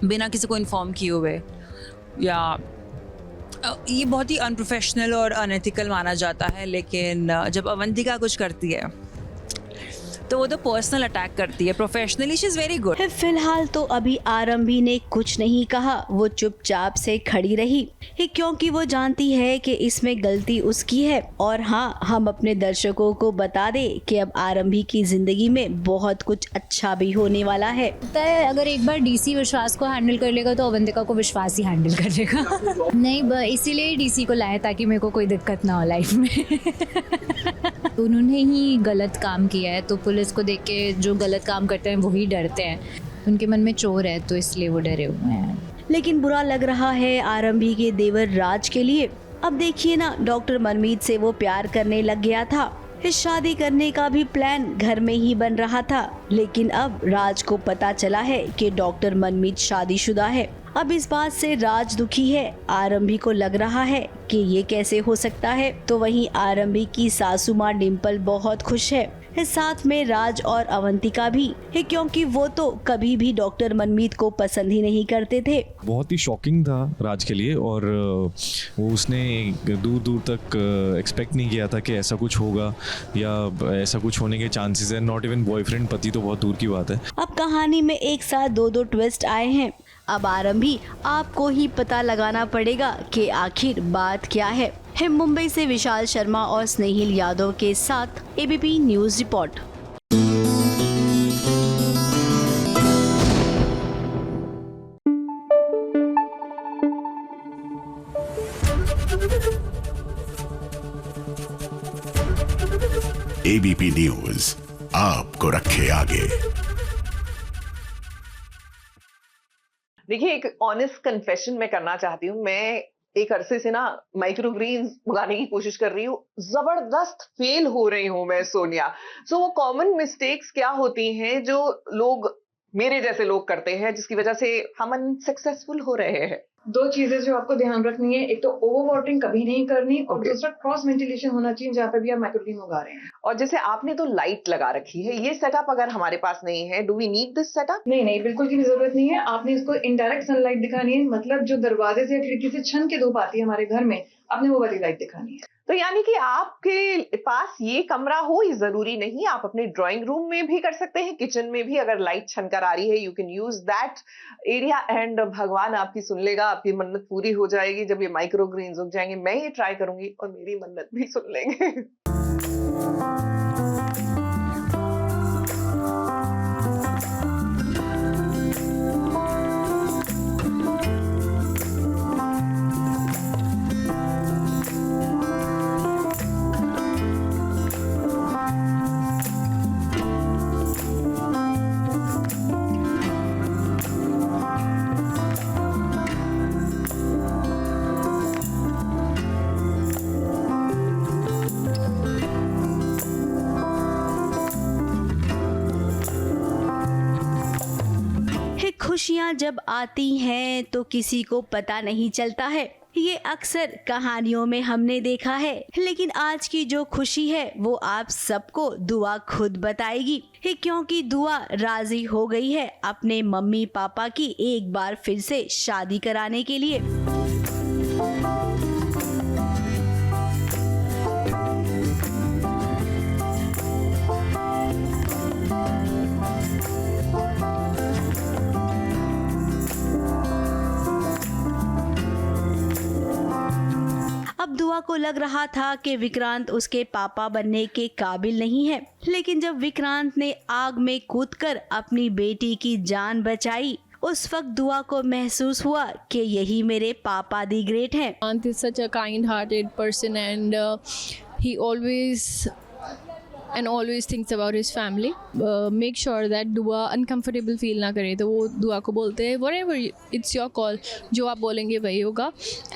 S19: बिना किसी को इन्फॉर्म किए हुए। या ये बहुत ही अनप्रोफेशनल और अनएथिकल माना जाता है, लेकिन जब अवंतिका कुछ करती है तो वो तो पर्सनल अटैक करती है। Professionally she is very good.
S3: फिलहाल तो अभी आरंभी ने कुछ नहीं कहा, वो चुपचाप से खड़ी रही, क्योंकि वो जानती है कि इसमें गलती उसकी है। और हाँ, हम अपने दर्शकों को बता दें कि अब आरंभी की जिंदगी में बहुत कुछ अच्छा भी होने वाला है।
S12: अगर एक बार डीसी विश्वास को हैंडल कर लेगा तो अवंतिका को विश्वास ही हैंडल कर लेगा। नहीं, इसीलिए डीसी को लाया ताकि मेरे को कोई दिक्कत ना हो लाइफ में। उन्होंने ही गलत काम किया है, तो पुलिस को देख के जो गलत काम करते हैं वही डरते हैं। उनके मन में चोर है तो इसलिए वो डरे हुए हैं।
S3: लेकिन बुरा लग रहा है आरंभी के देवर राज के लिए। अब देखिए ना, डॉक्टर मनमीत से वो प्यार करने लग गया था। इस शादी करने का भी प्लान घर में ही बन रहा था, लेकिन अब राज को पता चला है कि डॉक्टर मनमीत शादीशुदा है। अब इस बात से राज दुखी है। आरंभी को लग रहा है कि ये कैसे हो सकता है, तो वहीं आरंभी की सासू माँ डिम्पल बहुत खुश है। साथ में राज और अवंतिका भी, क्योंकि वो तो कभी भी डॉक्टर मनमीत को पसंद ही नहीं करते थे।
S20: बहुत ही शॉकिंग था राज के लिए, और वो उसने दूर दूर तक एक्सपेक्ट नहीं किया था कि ऐसा कुछ होगा या ऐसा कुछ होने के चांसेस है। नॉट इवन बॉयफ्रेंड, पति तो बहुत दूर की बात है।
S3: अब कहानी में एक साथ दो ट्विस्ट आए हैं। अब आरंभी आपको ही पता लगाना पड़ेगा कि आखिर बात क्या है। मुंबई से विशाल शर्मा और स्नेहिल यादव के साथ ABP news report.
S6: ABP news आपको रखे आगे।
S1: देखिए, एक ऑनेस्ट कन्फेशन मैं करना चाहती हूँ। मैं एक अरसे से ना माइक्रोग्रीन्स उगाने की कोशिश कर रही हूँ, जबरदस्त फेल हो रही हूँ मैं सोनिया। सो वो कॉमन मिस्टेक्स क्या होती हैं जो लोग, मेरे जैसे लोग करते हैं, जिसकी वजह से हम अनसक्सेसफुल हो रहे हैं?
S2: दो चीजें जो आपको ध्यान रखनी है, एक तो ओवर वाटरिंग कभी नहीं करनी, और दूसरा क्रॉस वेंटिलेशन होना चाहिए जहाँ पे भी आप माइक्रोग्रीन उगा रहे हैं।
S1: और जैसे आपने तो लाइट लगा रखी है, ये सेटअप अगर हमारे पास नहीं है, do we need this setup?
S2: नहीं, बिल्कुल की जरूरत नहीं है। आपने इसको इनडायरेक्ट सनलाइट दिखानी है, मतलब जो दरवाजे से या खिड़की से छन के धूप आती है हमारे घर में, आपने वो वाली लाइट दिखानी है।
S1: तो यानी कि आपके पास ये कमरा हो ये जरूरी नहीं, आप अपने ड्राइंग रूम में भी कर सकते हैं, किचन में भी अगर लाइट छनकर आ रही है, you can use that area and भगवान आपकी सुन लेगा, आपकी मन्नत पूरी हो जाएगी। जब ये माइक्रोग्रीन्स उग जाएंगे, मैं ये ट्राई करूंगी और मेरी मन्नत भी सुन लेंगे।
S3: खुशियाँ जब आती हैं तो किसी को पता नहीं चलता है। ये अक्सर कहानियों में हमने देखा है, लेकिन आज की जो खुशी है वो आप सबको दुआ खुद बताएगी, क्योंकि दुआ राजी हो गई है अपने मम्मी पापा की एक बार फिर से शादी कराने के लिए। अब दुआ को लग रहा था कि विक्रांत उसके पापा बनने के काबिल नहीं है, लेकिन जब विक्रांत ने आग में कूदकर अपनी बेटी की जान बचाई, उस वक्त दुआ को महसूस हुआ कि यही मेरे पापा दी ग्रेट हैं।
S21: Vikrant is such a kind-hearted person and he always and always thinks about his family. Make sure that दुआ uncomfortable feel ना करे, तो वो दुआ को बोलते हैं whatever it's your call, जो आप बोलेंगे वही होगा.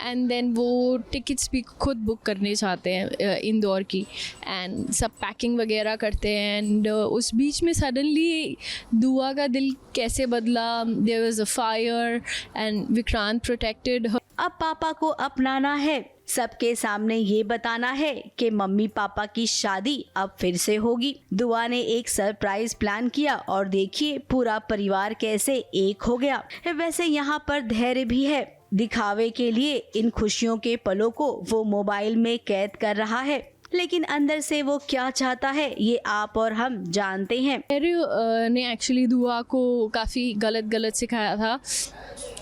S21: And then वो टिकट्स भी खुद बुक करने चाहते हैं इंदौर की, and सब पैकिंग वगैरह करते हैं. एंड उस बीच में सडनली दुआ का दिल कैसे बदला. There was a fire and Vikrant protected her.
S3: अब पापा को अपनाना है, सबके सामने ये बताना है कि मम्मी पापा की शादी अब फिर से होगी. दुआ ने एक सरप्राइज प्लान किया और देखिए पूरा परिवार कैसे एक हो गया. वैसे यहाँ पर धैर्य भी है. दिखावे के लिए इन खुशियों के पलों को वो मोबाइल में कैद कर रहा है, लेकिन अंदर से वो क्या चाहता है ये आप और हम जानते हैं.
S21: ने एक्चुअली दुआ को काफ़ी गलत सिखाया था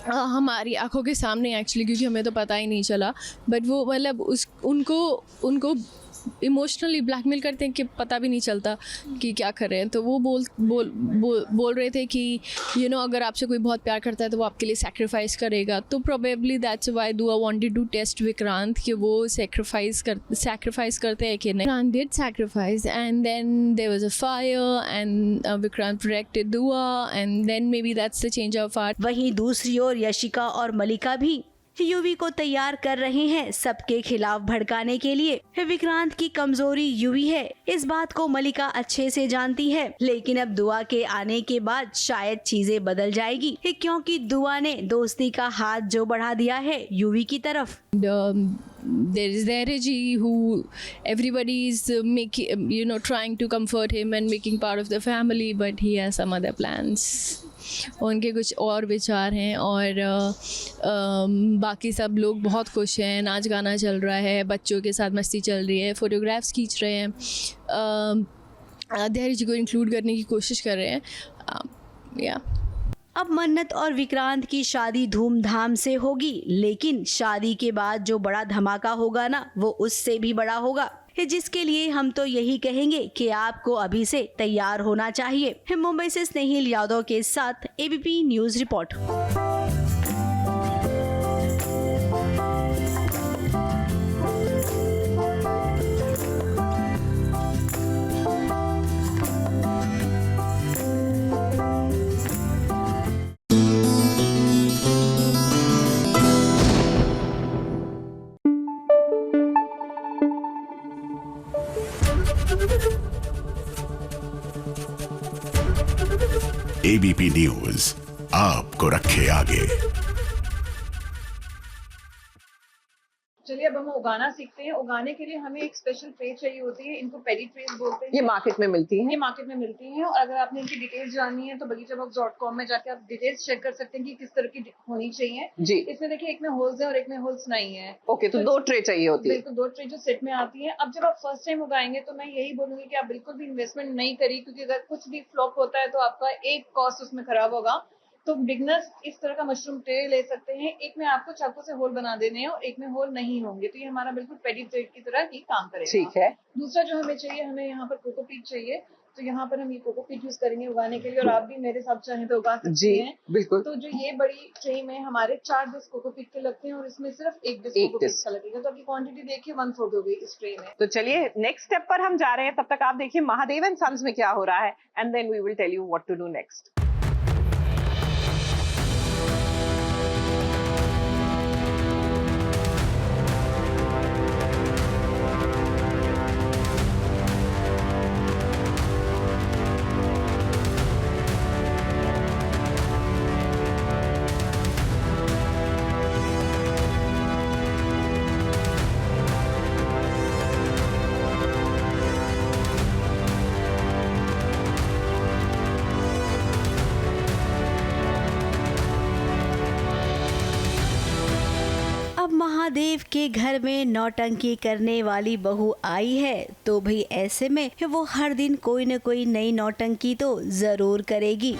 S21: हमारी आंखों के सामने एक्चुअली, क्योंकि हमें तो पता ही नहीं चला. बट वो मतलब उनको इमोशनली ब्लैकमेल करते हैं कि पता भी नहीं चलता कि क्या कर रहे हैं. तो वो बोल रहे थे कि अगर आपसे कोई बहुत प्यार करता है तो वो आपके लिए सैक्रिफाइस करेगा. तो probably that's why Dua wanted to test Vikrant कि वो सैक्रिफाइस करते हैं कि नहीं. Vikrant did sacrifice and then there was a fire and Vikrant protected Dua and then maybe that's the change of heart.
S3: वहीं दूसरी ओर यशिका और मलिका भी युवी को तैयार कर रहे हैं सबके खिलाफ भड़काने के लिए. विक्रांत की कमजोरी युवी है, इस बात को मलिका अच्छे से जानती है. लेकिन अब दुआ के आने के बाद शायद चीजें बदल जाएगी, क्योंकि दुआ ने दोस्ती का हाथ जो बढ़ा दिया है युवी की तरफ.
S21: There is Dheerji who everybody is trying to comfort him and making part of the family, but he has some other plans. उनके कुछ और विचार हैं और बाकी सब लोग बहुत खुश हैं. नाच गाना चल रहा है, बच्चों के साथ मस्ती चल रही है, फोटोग्राफ्स खींच रहे हैं. Dheerji को इंक्लूड करने की कोशिश कर रहे हैं.
S3: अब मन्नत और विक्रांत की शादी धूमधाम से होगी, लेकिन शादी के बाद जो बड़ा धमाका होगा ना, वो उससे भी बड़ा होगा, जिसके लिए हम तो यही कहेंगे कि आपको अभी से तैयार होना चाहिए. मुंबई से स्नेहिल यादव के साथ ABP news report.
S6: ABP news आपको रखे आगे.
S2: चलिए अब हम उगाना सीखते हैं. उगाने के लिए हमें एक स्पेशल ट्रे चाहिए होती है. इनको पेडी ट्रेस बोलते हैं.
S1: ये मार्केट में मिलती है.
S2: ये मार्केट में मिलती हैं. और अगर आपने इनकी डिटेल्स जाननी है तो baghichabox.com में जाके आप डिटेल्स चेक कर सकते हैं कि किस तरह की होनी चाहिए
S1: जी.
S2: इसमें देखिए एक में होल्स है और एक में होल्स नहीं है.
S1: ओके, तो 2 ट्रे चाहिए होती है.
S2: बिल्कुल 2 ट्रे जो सेट में आती है. अब जब आप फर्स्ट टाइम उगाएंगे तो मैं यही बोलूंगी कि आप बिल्कुल भी इन्वेस्टमेंट नहीं करिए, क्योंकि अगर कुछ भी फ्लॉप होता है तो आपका एक कॉस्ट उसमें खराब होगा. तो बिगनर्स इस तरह का मशरूम ट्रे ले सकते हैं. एक में आपको चाकू से होल बना देने हैं और एक में होल नहीं होंगे, तो ये हमारा बिल्कुल पेडी ट्रे की तरह ही काम करेगा.
S1: ठीक है.
S2: दूसरा जो हमें चाहिए, हमें यहाँ पर कोकोपीट चाहिए. तो यहाँ पर हम ये कोकोपीट यूज करेंगे उगाने के लिए, और आप भी मेरे साथ चाहें तो उगा सकते हैं.
S1: बिल्कुल.
S2: तो जो ये बड़ी ट्रे में हमारे 4 डिस्क कोकोपीट के लगते हैं और इसमें सिर्फ एक डिस्क कोकोपीट का लगेगा. तो आपकी क्वांटिटी देखिए 1/4 हो गई इस ट्रे में.
S1: तो चलिए नेक्स्ट स्टेप पर हम जा रहे हैं. तब तक आप देखिए महादेव एंड सन्स में क्या हो रहा है, and then we will tell you what to do next.
S3: Mahadev के घर में नौटंकी करने वाली बहू आई है, तो भाई ऐसे में वो हर दिन कोई न कोई नई नौटंकी तो जरूर करेगी.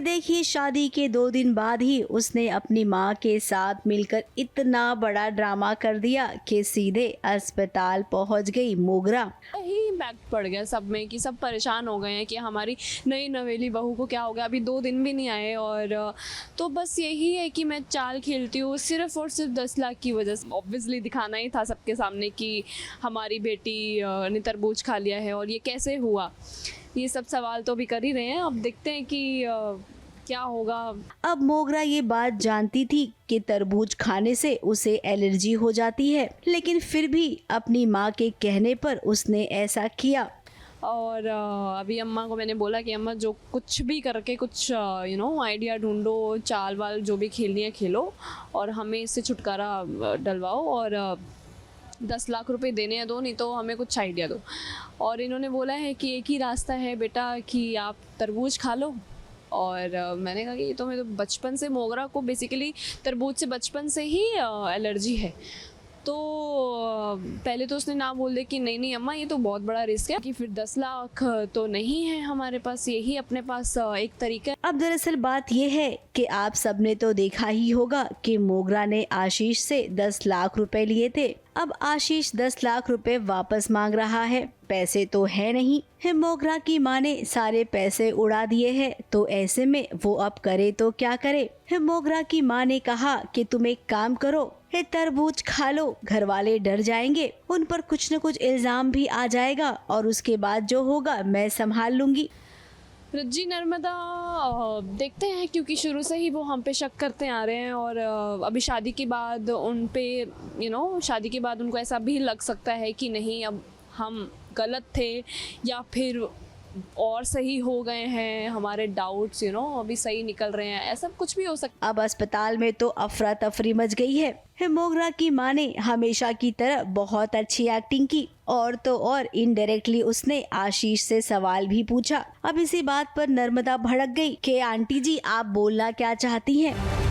S3: देखिए शादी के 2 दिन बाद ही उसने अपनी माँ के साथ मिलकर इतना बड़ा ड्रामा कर दिया कि सीधे अस्पताल पहुंच गई मोगरा.
S21: He इम्पैक्ट पड़ गया सब में कि सब परेशान हो गए हैं कि हमारी नई नवेली बहू को क्या हो गया, अभी 2 दिन भी नहीं आए। और तो बस यही है कि मैं चाल खेलती हूँ सिर्फ और सिर्फ 10 लाख की वजह से। ऑब्वियसली दिखाना ही था सबके सामने कि हमारी बेटी ने तरबूज खा लिया है और ये कैसे हुआ। ये सब सवाल तो अभी कर ही रहे हैं, अब देखते हैं कि क्या होगा।
S3: अब मोगरा ये बात जानती थी कि तरबूज खाने से उसे एलर्जी हो जाती है, लेकिन फिर भी अपनी माँ के कहने पर उसने ऐसा किया।
S21: और अभी अम्मा को मैंने बोला कि अम्मा जो कुछ भी करके कुछ आइडिया ढूंढो, चाल वाल जो भी खेलनी है खेलो और हमें इससे छुटकारा डलवाओ और 10 लाख रुपए देने हैं दो, नहीं तो हमें कुछ आइडिया दो। और इन्होंने बोला है कि एक ही रास्ता है बेटा कि आप तरबूज खा लो। और मैंने कहा कि ये तो मैं तो बचपन से, मोगरा को बेसिकली तरबूज से बचपन से ही एलर्जी है। तो पहले तो उसने ना बोल दे कि नहीं नहीं अम्मा ये तो बहुत बड़ा रिस्क है, कि फिर 10 लाख तो नहीं है हमारे पास, यही अपने पास एक तरीका है।
S3: अब दरअसल बात ये है कि आप सबने तो देखा ही होगा कि मोगरा ने आशीष से 10 लाख रुपए लिए थे। अब आशीष 10 लाख रुपए वापस मांग रहा है। पैसे तो है नहीं, है मोगरा की माँ ने सारे पैसे उड़ा दिए हैं, तो ऐसे में वो अब करे तो क्या करे। है मोगरा की माँ ने कहा कि तुम एक काम करो, है तरबूज खा लो, घर वाले डर जाएंगे, उन पर कुछ न कुछ इल्जाम भी आ जाएगा और उसके बाद जो होगा मैं संभाल लूंगी।
S21: रज्जी नर्मदा देखते हैं, क्योंकि शुरू से ही वो हम पे शक करते आ रहे हैं और अभी शादी के बाद उन पे शादी के बाद उनको ऐसा भी लग सकता है कि नहीं अब हम गलत थे या फिर और सही हो गए हैं, हमारे डाउट्स अभी सही निकल रहे हैं, ऐसा कुछ भी हो सकता।
S3: अब अस्पताल में तो अफरा तफरी मच गई है। मोगरा की माँ ने हमेशा की तरह बहुत अच्छी एक्टिंग की और तो और इनडायरेक्टली उसने आशीष से सवाल भी पूछा। अब इसी बात पर नर्मदा भड़क गई कि आंटी जी आप बोलना क्या चाहती हैं।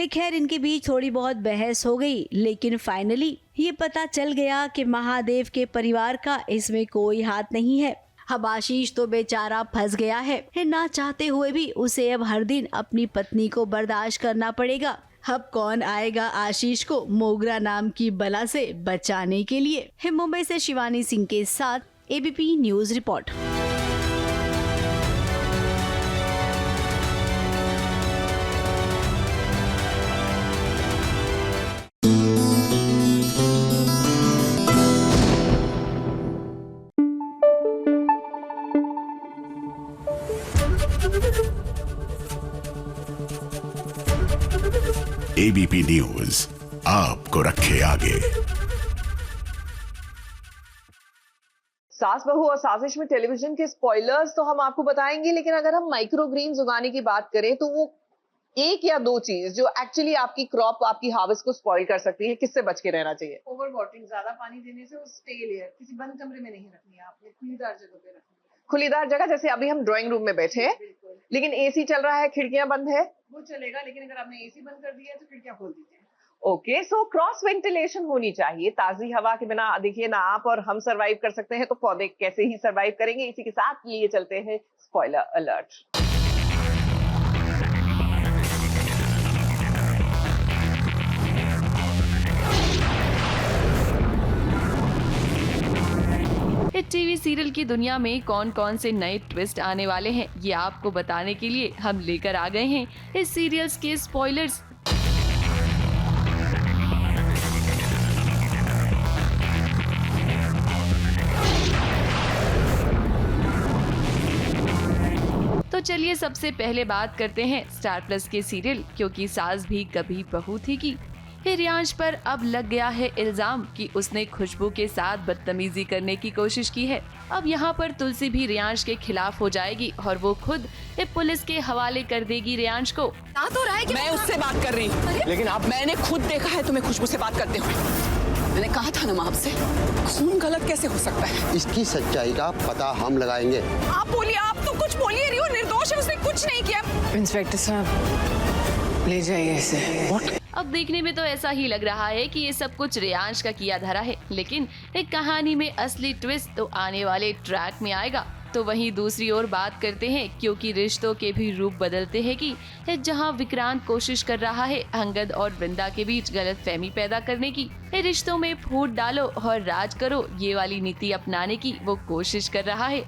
S3: खैर इनके बीच थोड़ी बहुत बहस हो गई, लेकिन फाइनली ये पता चल गया कि महादेव के परिवार का इसमें कोई हाथ नहीं है। अब आशीष तो बेचारा फंस गया है, ना चाहते हुए भी उसे अब हर दिन अपनी पत्नी को बर्दाश्त करना पड़ेगा। अब कौन आएगा आशीष को मोगरा नाम की बला से बचाने के लिए। मुंबई से शिवानी सिंह के साथ ABP news report.
S6: ABP news आपको रखे आगे।
S1: सास बहू और साजिश में टेलीविजन के स्पॉयलर्स तो हम आपको बताएंगे, लेकिन अगर हम माइक्रोग्रीन्स उगाने की बात करें तो वो एक या दो चीज जो एक्चुअली आपकी क्रॉप, आपकी हार्वेस्ट को स्पॉइल कर सकती है, किससे बच के रहना चाहिए?
S2: ओवर वाटरिंग, ज्यादा पानी देने से, स्टे लेयर किसी बंद कमरे में नहीं रखनी है, आपने खुलीदार जगह पे रखनी है।
S1: खुलीदार जगह, जैसे अभी हम ड्राइंग रूम में बैठे हैं लेकिन एसी चल रहा है, खिड़कियां बंद है,
S2: वो चलेगा, लेकिन अगर आपने एसी बंद कर दिया तो खिड़कियां खोल दीजिए।
S1: ओके, सो क्रॉस वेंटिलेशन होनी चाहिए। ताजी हवा के बिना देखिए ना आप और हम सरवाइव कर सकते हैं, तो पौधे कैसे ही सरवाइव करेंगे। इसी के साथ लिए चलते हैं spoiler alert.
S13: Hit TV serial की दुनिया में कौन कौन से नए ट्विस्ट आने वाले हैं, ये आपको बताने के लिए हम लेकर आ गए हैं इस सीरियल्स के स्पॉयलर्स। तो चलिए सबसे पहले बात करते हैं स्टार प्लस के सीरियल क्योंकि सास भी कभी बहू थी की रियांश पर अब लग गया है इल्जाम कि उसने खुशबू के साथ बदतमीजी करने की कोशिश की है। अब यहाँ पर तुलसी भी रियांश के खिलाफ हो जाएगी और वो खुद पुलिस के हवाले कर देगी रियांश को।
S4: तो रहा है कि मैं उससे बात कर रही हूँ, लेकिन अब मैंने खुद देखा है तुम्हें खुशबू से बात करते हुए। मैंने कहा था ना आपसे, खून गलत कैसे हो सकता है?
S22: इसकी सच्चाई का पता हम लगाएंगे।
S4: आप बोलिए, आप तो कुछ बोलिए रही हो, निर्दोष है, उसने कुछ नहीं किया। इंस्पेक्टर साहब ले जाइए इसे।
S13: अब देखने में तो ऐसा ही लग रहा है कि ये सब कुछ रियांश का किया धरा है, लेकिन एक कहानी में असली ट्विस्ट तो आने वाले ट्रैक में आएगा। तो वहीं दूसरी ओर बात करते हैं क्योंकि रिश्तों के भी रूप बदलते हैं कि जहां विक्रांत कोशिश कर रहा है अंगद और वृंदा के बीच गलतफहमी पैदा करने की, रिश्तों में फूट डालो और राज करो ये वाली नीति अपनाने की वो कोशिश कर रहा है।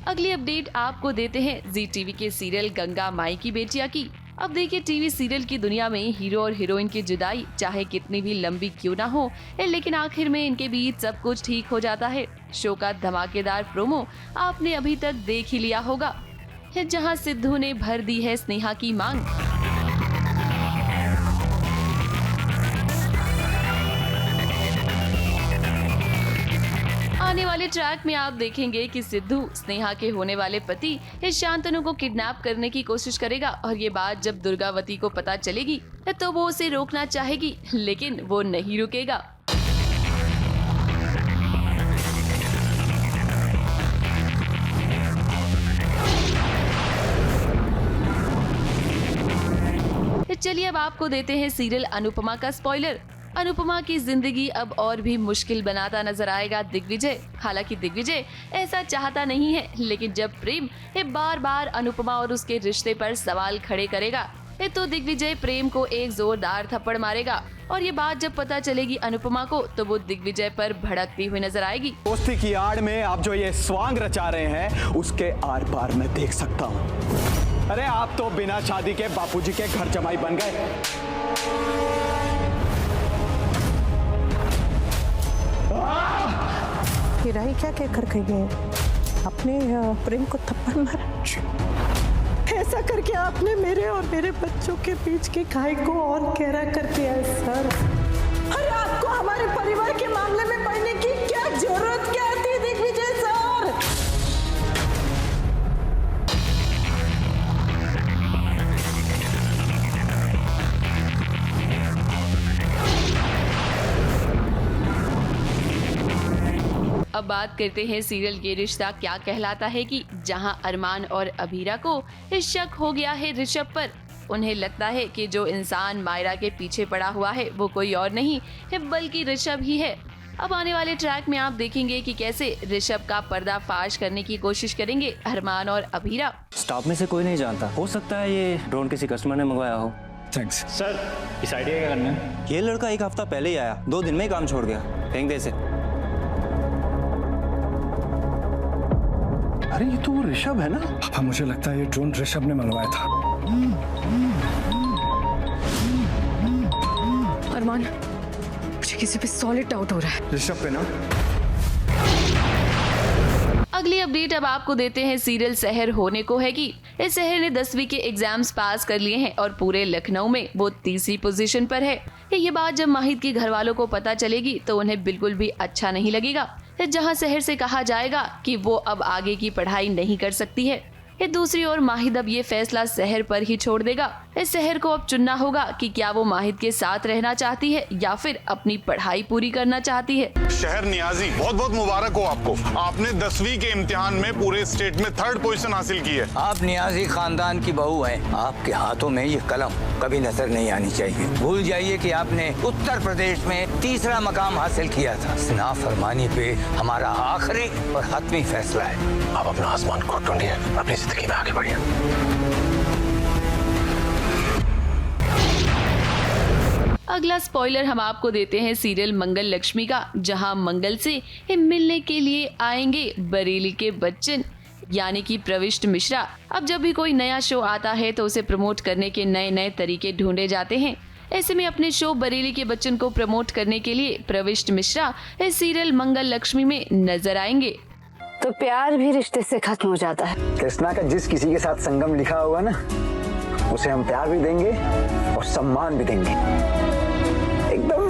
S13: अगली अपडेट आपको देते हैं जी टीवी के सीरियल गंगा माई की बेटिया की। अब देखिए, टीवी सीरियल की दुनिया में हीरो और हीरोइन की जुदाई चाहे कितनी भी लंबी क्यों ना हो, लेकिन आखिर में इनके बीच सब कुछ ठीक हो जाता है। शो का धमाकेदार प्रोमो आपने अभी तक देख ही लिया होगा, जहां सिद्धू ने भर दी है स्नेहा की मांग। आने वाले ट्रैक में आप देखेंगे कि सिद्धू स्नेहा के होने वाले पति शांतनु को किडनैप करने की कोशिश करेगा और ये बात जब दुर्गावती को पता चलेगी तो वो उसे रोकना चाहेगी, लेकिन वो नहीं रुकेगा। चलिए अब आपको देते हैं सीरियल अनुपमा का स्पॉइलर। अनुपमा की जिंदगी अब और भी मुश्किल बनाता नजर आएगा दिग्विजय। हालांकि दिग्विजय ऐसा चाहता नहीं है, लेकिन जब प्रेम बार बार अनुपमा और उसके रिश्ते पर सवाल खड़े करेगा तो दिग्विजय प्रेम को एक जोरदार थप्पड़ मारेगा और ये बात जब पता चलेगी अनुपमा को तो वो दिग्विजय पर भड़कती हुई नजर आएगी।
S5: दोस्ती की आड़ में आप जो ये स्वांग रचा रहे हैं उसके आर पार मैं देख सकता हूँ। अरे आप तो बिना शादी के बापूजी के घर जमाई बन गए।
S11: ये राही क्या कहकर गई है? अपने प्रेम को थप्पड़ मारा। ऐसा करके आपने मेरे और मेरे बच्चों के बीच के खाई को और गहरा कर दिया है सर। अरे आपको हमारे परिवार के मामले में पढ़ने की क्या जरूरत क्या थी दिग्विजय सर?
S13: अब बात करते हैं सीरियल ये रिश्ता क्या कहलाता है कि जहां अरमान और अभीरा को शक हो गया है ऋषभ पर। उन्हें लगता है कि जो इंसान मायरा के पीछे पड़ा हुआ है वो कोई और नहीं है बल्कि ऋषभ ही है। अब आने वाले ट्रैक में आप देखेंगे कि कैसे ऋषभ का पर्दाफाश करने की कोशिश करेंगे अरमान और अभीरा।
S23: स्टाफ में से कोई नहीं जानता, हो सकता है ये ड्रोन किसी कस्टमर ने मंगवाया हो।
S8: Thanks
S23: sir. इस आइडिया क्या करना है? ये लड़का एक हफ्ता पहले ही आया, 2 दिन में ही काम छोड़ गया। फेंक दे इसे।
S5: अरे ये तो वो ऋषभ है ना?
S8: पापा मुझे लगता है ये ड्रोन ऋषभ ने मंगवाया था।
S21: अरमान, मुझे किसी पे सॉलिड डाउट हो रहा है।
S8: ऋषभ पे ना?
S13: अगली अपडेट अब आपको देते हैं सीरियल शहर होने को है कि इस शहर ने 10वीं के एग्जाम्स पास कर लिए हैं और पूरे लखनऊ में वो 3री पोजीशन पर है। ये बात जब माहिद के घर वालों को पता चलेगी तो उन्हें बिल्कुल भी अच्छा नहीं लगेगा, जहां शहर से कहा जाएगा कि वो अब आगे की पढ़ाई नहीं कर सकती है। दूसरी ओर माहिद अब ये फैसला शहर पर ही छोड़ देगा। इस शहर को अब चुनना होगा कि क्या वो माहिद के साथ रहना चाहती है या फिर अपनी पढ़ाई पूरी करना चाहती है।
S24: शहर नियाजी, बहुत बहुत मुबारक हो आपको। आपने 10वीं के इम्तिहान में पूरे स्टेट में 3rd पोजीशन हासिल की है।
S25: आप नियाजी खानदान की बहू हैं। आपके हाथों में ये कलम कभी नजर नहीं आनी चाहिए। भूल जाइए कि आपने उत्तर प्रदेश में 3रा मकाम हासिल किया था। नाफरमानी पे हमारा आखिरी और हतमी फैसला है।
S24: आप अपना आसमान को ढूंढिए, अपनी जिंदगी में आगे बढ़िए।
S13: अगला स्पॉइलर हम आपको देते हैं सीरियल मंगल लक्ष्मी का, जहां मंगल से मिलने के लिए आएंगे बरेली के बच्चन यानी कि प्रविष्ट मिश्रा। अब जब भी कोई नया शो आता है तो उसे प्रमोट करने के नए नए तरीके ढूंढे जाते हैं। ऐसे में अपने शो बरेली के बच्चन को प्रमोट करने के लिए प्रविष्ट मिश्रा इस सीरियल मंगल लक्ष्मी में नजर आएंगे।
S26: तो प्यार भी रिश्ते से खत्म हो जाता है।
S27: कृष्णा का जिस किसी के साथ संगम लिखा हुआ ना, उसे हम प्यार भी देंगे और सम्मान भी देंगे। एकदम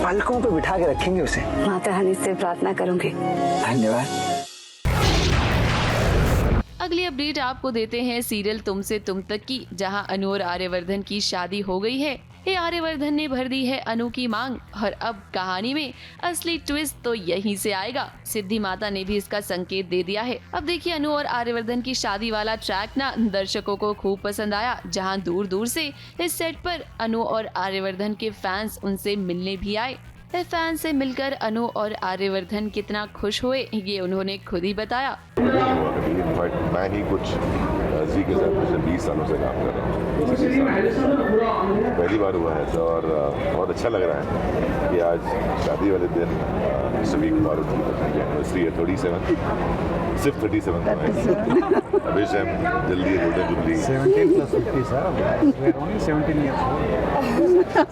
S27: पलकों पे बिठा के रखेंगे उसे।
S26: माता रानी से प्रार्थना करूंगी।
S27: धन्यवाद।
S13: अगली अपडेट आपको देते हैं सीरियल तुमसे तुम तक की, जहां अनु और आर्यवर्धन की शादी हो गई है। ये आर्यवर्धन ने भर दी है अनु की मांग और अब कहानी में असली ट्विस्ट तो यहीं से आएगा। सिद्धि माता ने भी इसका संकेत दे दिया है। अब देखिए अनु और आर्यवर्धन की शादी वाला ट्रैक ना दर्शकों को खूब पसंद आया, जहां दूर दूर से इस सेट पर अनु और आर्यवर्धन के फैंस उनसे मिलने भी आए। फैन से मिलकर अनु और आर्यवर्धन कितना खुश हुए ये उन्होंने खुद ही बताया।
S7: मैं ही कुछ जी के साथ पिछले 20 सालों से काम कर रहा हूँ, पहली बार हुआ है ऐसा और बहुत अच्छा लग रहा है कि आज शादी वाले दिन सभी मारुति की एनिवर्सरी है 37, सिर्फ 37 अभी से हम जल्दी golden jubilee
S27: 17 plus 50 sir, we are only 17 years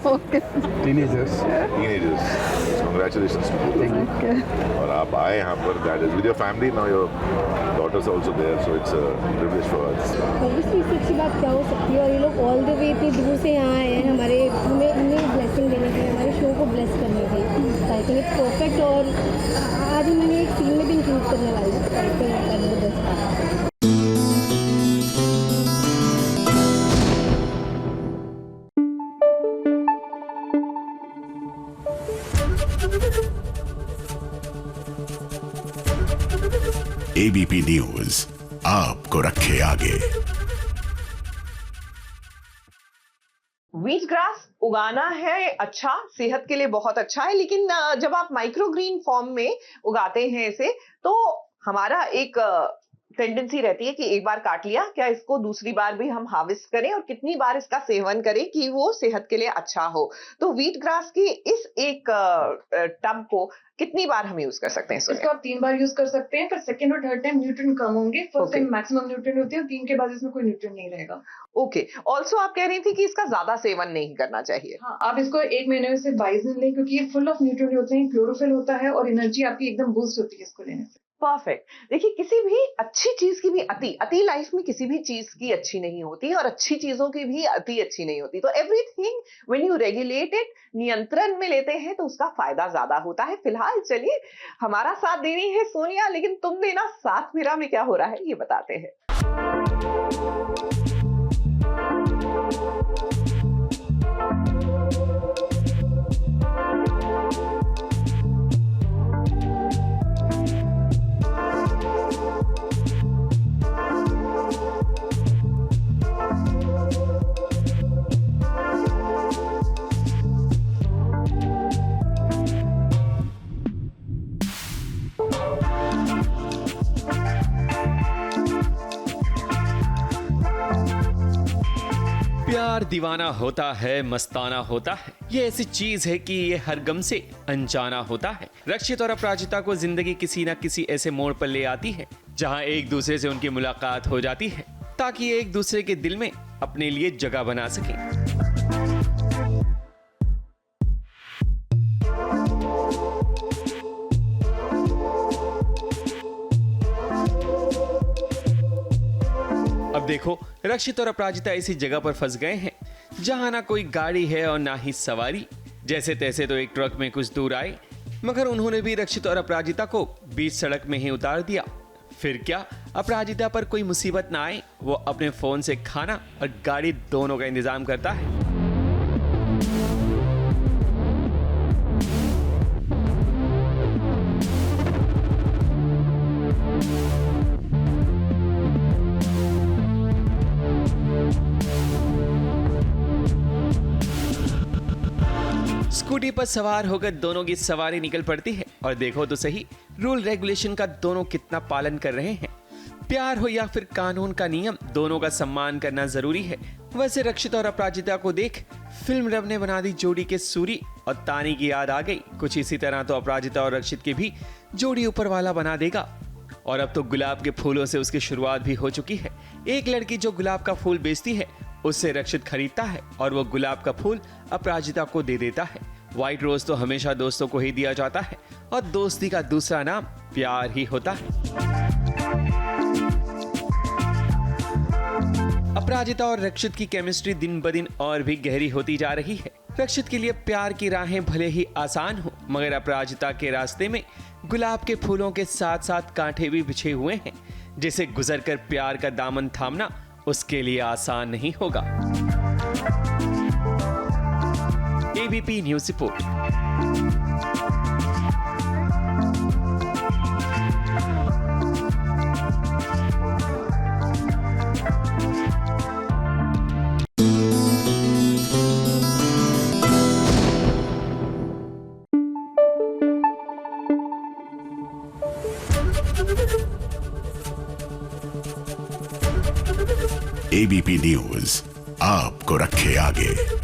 S27: old. Teenagers.
S7: Congratulations to you. और आप आए यहाँ पर, that is with your family, now your daughters are also there, so it's a privilege for us.
S9: Obviously इससे अच्छी बात क्या हो सकती है, और ये लोग ऑल द वे इतनी दूर से यहाँ आए हैं हमें ब्लेसिंग देने के लिए, हमारे शो को ब्लेस करने के लिए। आई थिंक इट्स परफेक्ट, और आज मैंने एक सीन में भी इंक्लूड करने वाली हूँ। I think best.
S6: ABP news आपको रखे आगे।
S1: व्हीट ग्रास उगाना है अच्छा, सेहत के लिए बहुत अच्छा है, लेकिन जब आप माइक्रोग्रीन फॉर्म में उगाते हैं इसे, तो हमारा एक टेंडेंसी रहती है कि एक बार काट लिया, क्या इसको दूसरी बार भी हम हार्वेस्ट करें और कितनी बार इसका सेवन करें कि वो सेहत के लिए अच्छा हो। तो व्हीट ग्रास की इस एक टब को कितनी बार हम यूज कर सकते हैं?
S2: इसको आप 3 बार यूज कर सकते हैं, पर सेकंड और थर्ड टाइम न्यूट्रिएंट कम होंगे। फर्स्ट टाइम मैक्सिमम न्यूट्रिएंट होते हैं, 3 के बाद इसमें कोई न्यूट्रिएंट नहीं रहेगा।
S1: ओके, ऑल्सो आप कह रही थी कि इसका ज्यादा सेवन नहीं करना चाहिए।
S2: हाँ, आप इसको 1 महीने में से 22 दिन लें, क्योंकि ये फुल ऑफ न्यूट्रिएंट होते हैं, क्लोरोफिल होता है और एनर्जी आपकी एकदम बूस्ट होती है इसको लेने से।
S1: परफेक्ट। देखिए, किसी भी अच्छी चीज की भी अति लाइफ में किसी भी चीज की अच्छी नहीं होती, और अच्छी चीजों की भी अति अच्छी नहीं होती। तो everything when you regulate it, नियंत्रण में लेते हैं, तो उसका फायदा ज्यादा होता है। फिलहाल चलिए, हमारा साथ देनी है सोनिया, लेकिन तुम देना साथ मेरा में क्या हो रहा है ये बताते हैं।
S10: प्यार दीवाना होता है, मस्ताना होता है। ये ऐसी चीज है कि ये हर गम से अनजाना होता है। रक्षित और अपराजिता को जिंदगी किसी न किसी ऐसे मोड़ पर ले आती है जहां एक दूसरे से उनकी मुलाकात हो जाती है, ताकि ये एक दूसरे के दिल में अपने लिए जगह बना सके। अब देखो, रक्षित और अपराजिता ऐसी जगह पर फंस गए हैं जहां ना कोई गाड़ी है और ना ही सवारी। जैसे तैसे तो एक ट्रक में कुछ दूर आए, मगर उन्होंने भी रक्षित और अपराजिता को बीच सड़क में ही उतार दिया। फिर क्या अपराजिता पर कोई मुसीबत ना आए, वो अपने फोन से खाना और गाड़ी दोनों का इंतजाम करता है। स्कूटी पर सवार होकर दोनों की सवारी निकल पड़ती है, और देखो तो सही, रूल रेगुलेशन का दोनों कितना पालन कर रहे हैं। प्यार हो या फिर कानून का नियम, दोनों का सम्मान करना जरूरी है। वैसे रक्षित और अपराजिता को देख फिल्म रब ने बना दी जोड़ी के सूरी और तानी की याद आ गई। कुछ इसी तरह तो अपराजिता और रक्षित की भी जोड़ी ऊपर वाला बना देगा। और अब तो गुलाब के फूलों से उसकी शुरुआत भी हो चुकी है। एक लड़की जो गुलाब का फूल बेचती है, उससे रक्षित खरीदता है और वो गुलाब का फूल अपराजिता को दे देता है। व्हाइट रोज तो हमेशा दोस्तों को ही दिया जाता है, और दोस्ती का दूसरा नाम प्यार ही होता है। अपराजिता और रक्षित की केमिस्ट्री दिन ब दिन और भी गहरी होती जा रही है। रक्षित के लिए प्यार की राहें भले ही आसान हो, मगर अपराजिता के रास्ते में गुलाब के फूलों के साथ साथ कांटे भी बिछे हुए हैं, जिसे गुजरकर प्यार का दामन थामना उसके लिए आसान नहीं होगा। ABP news report.
S6: ABP news आपको रखे आगे।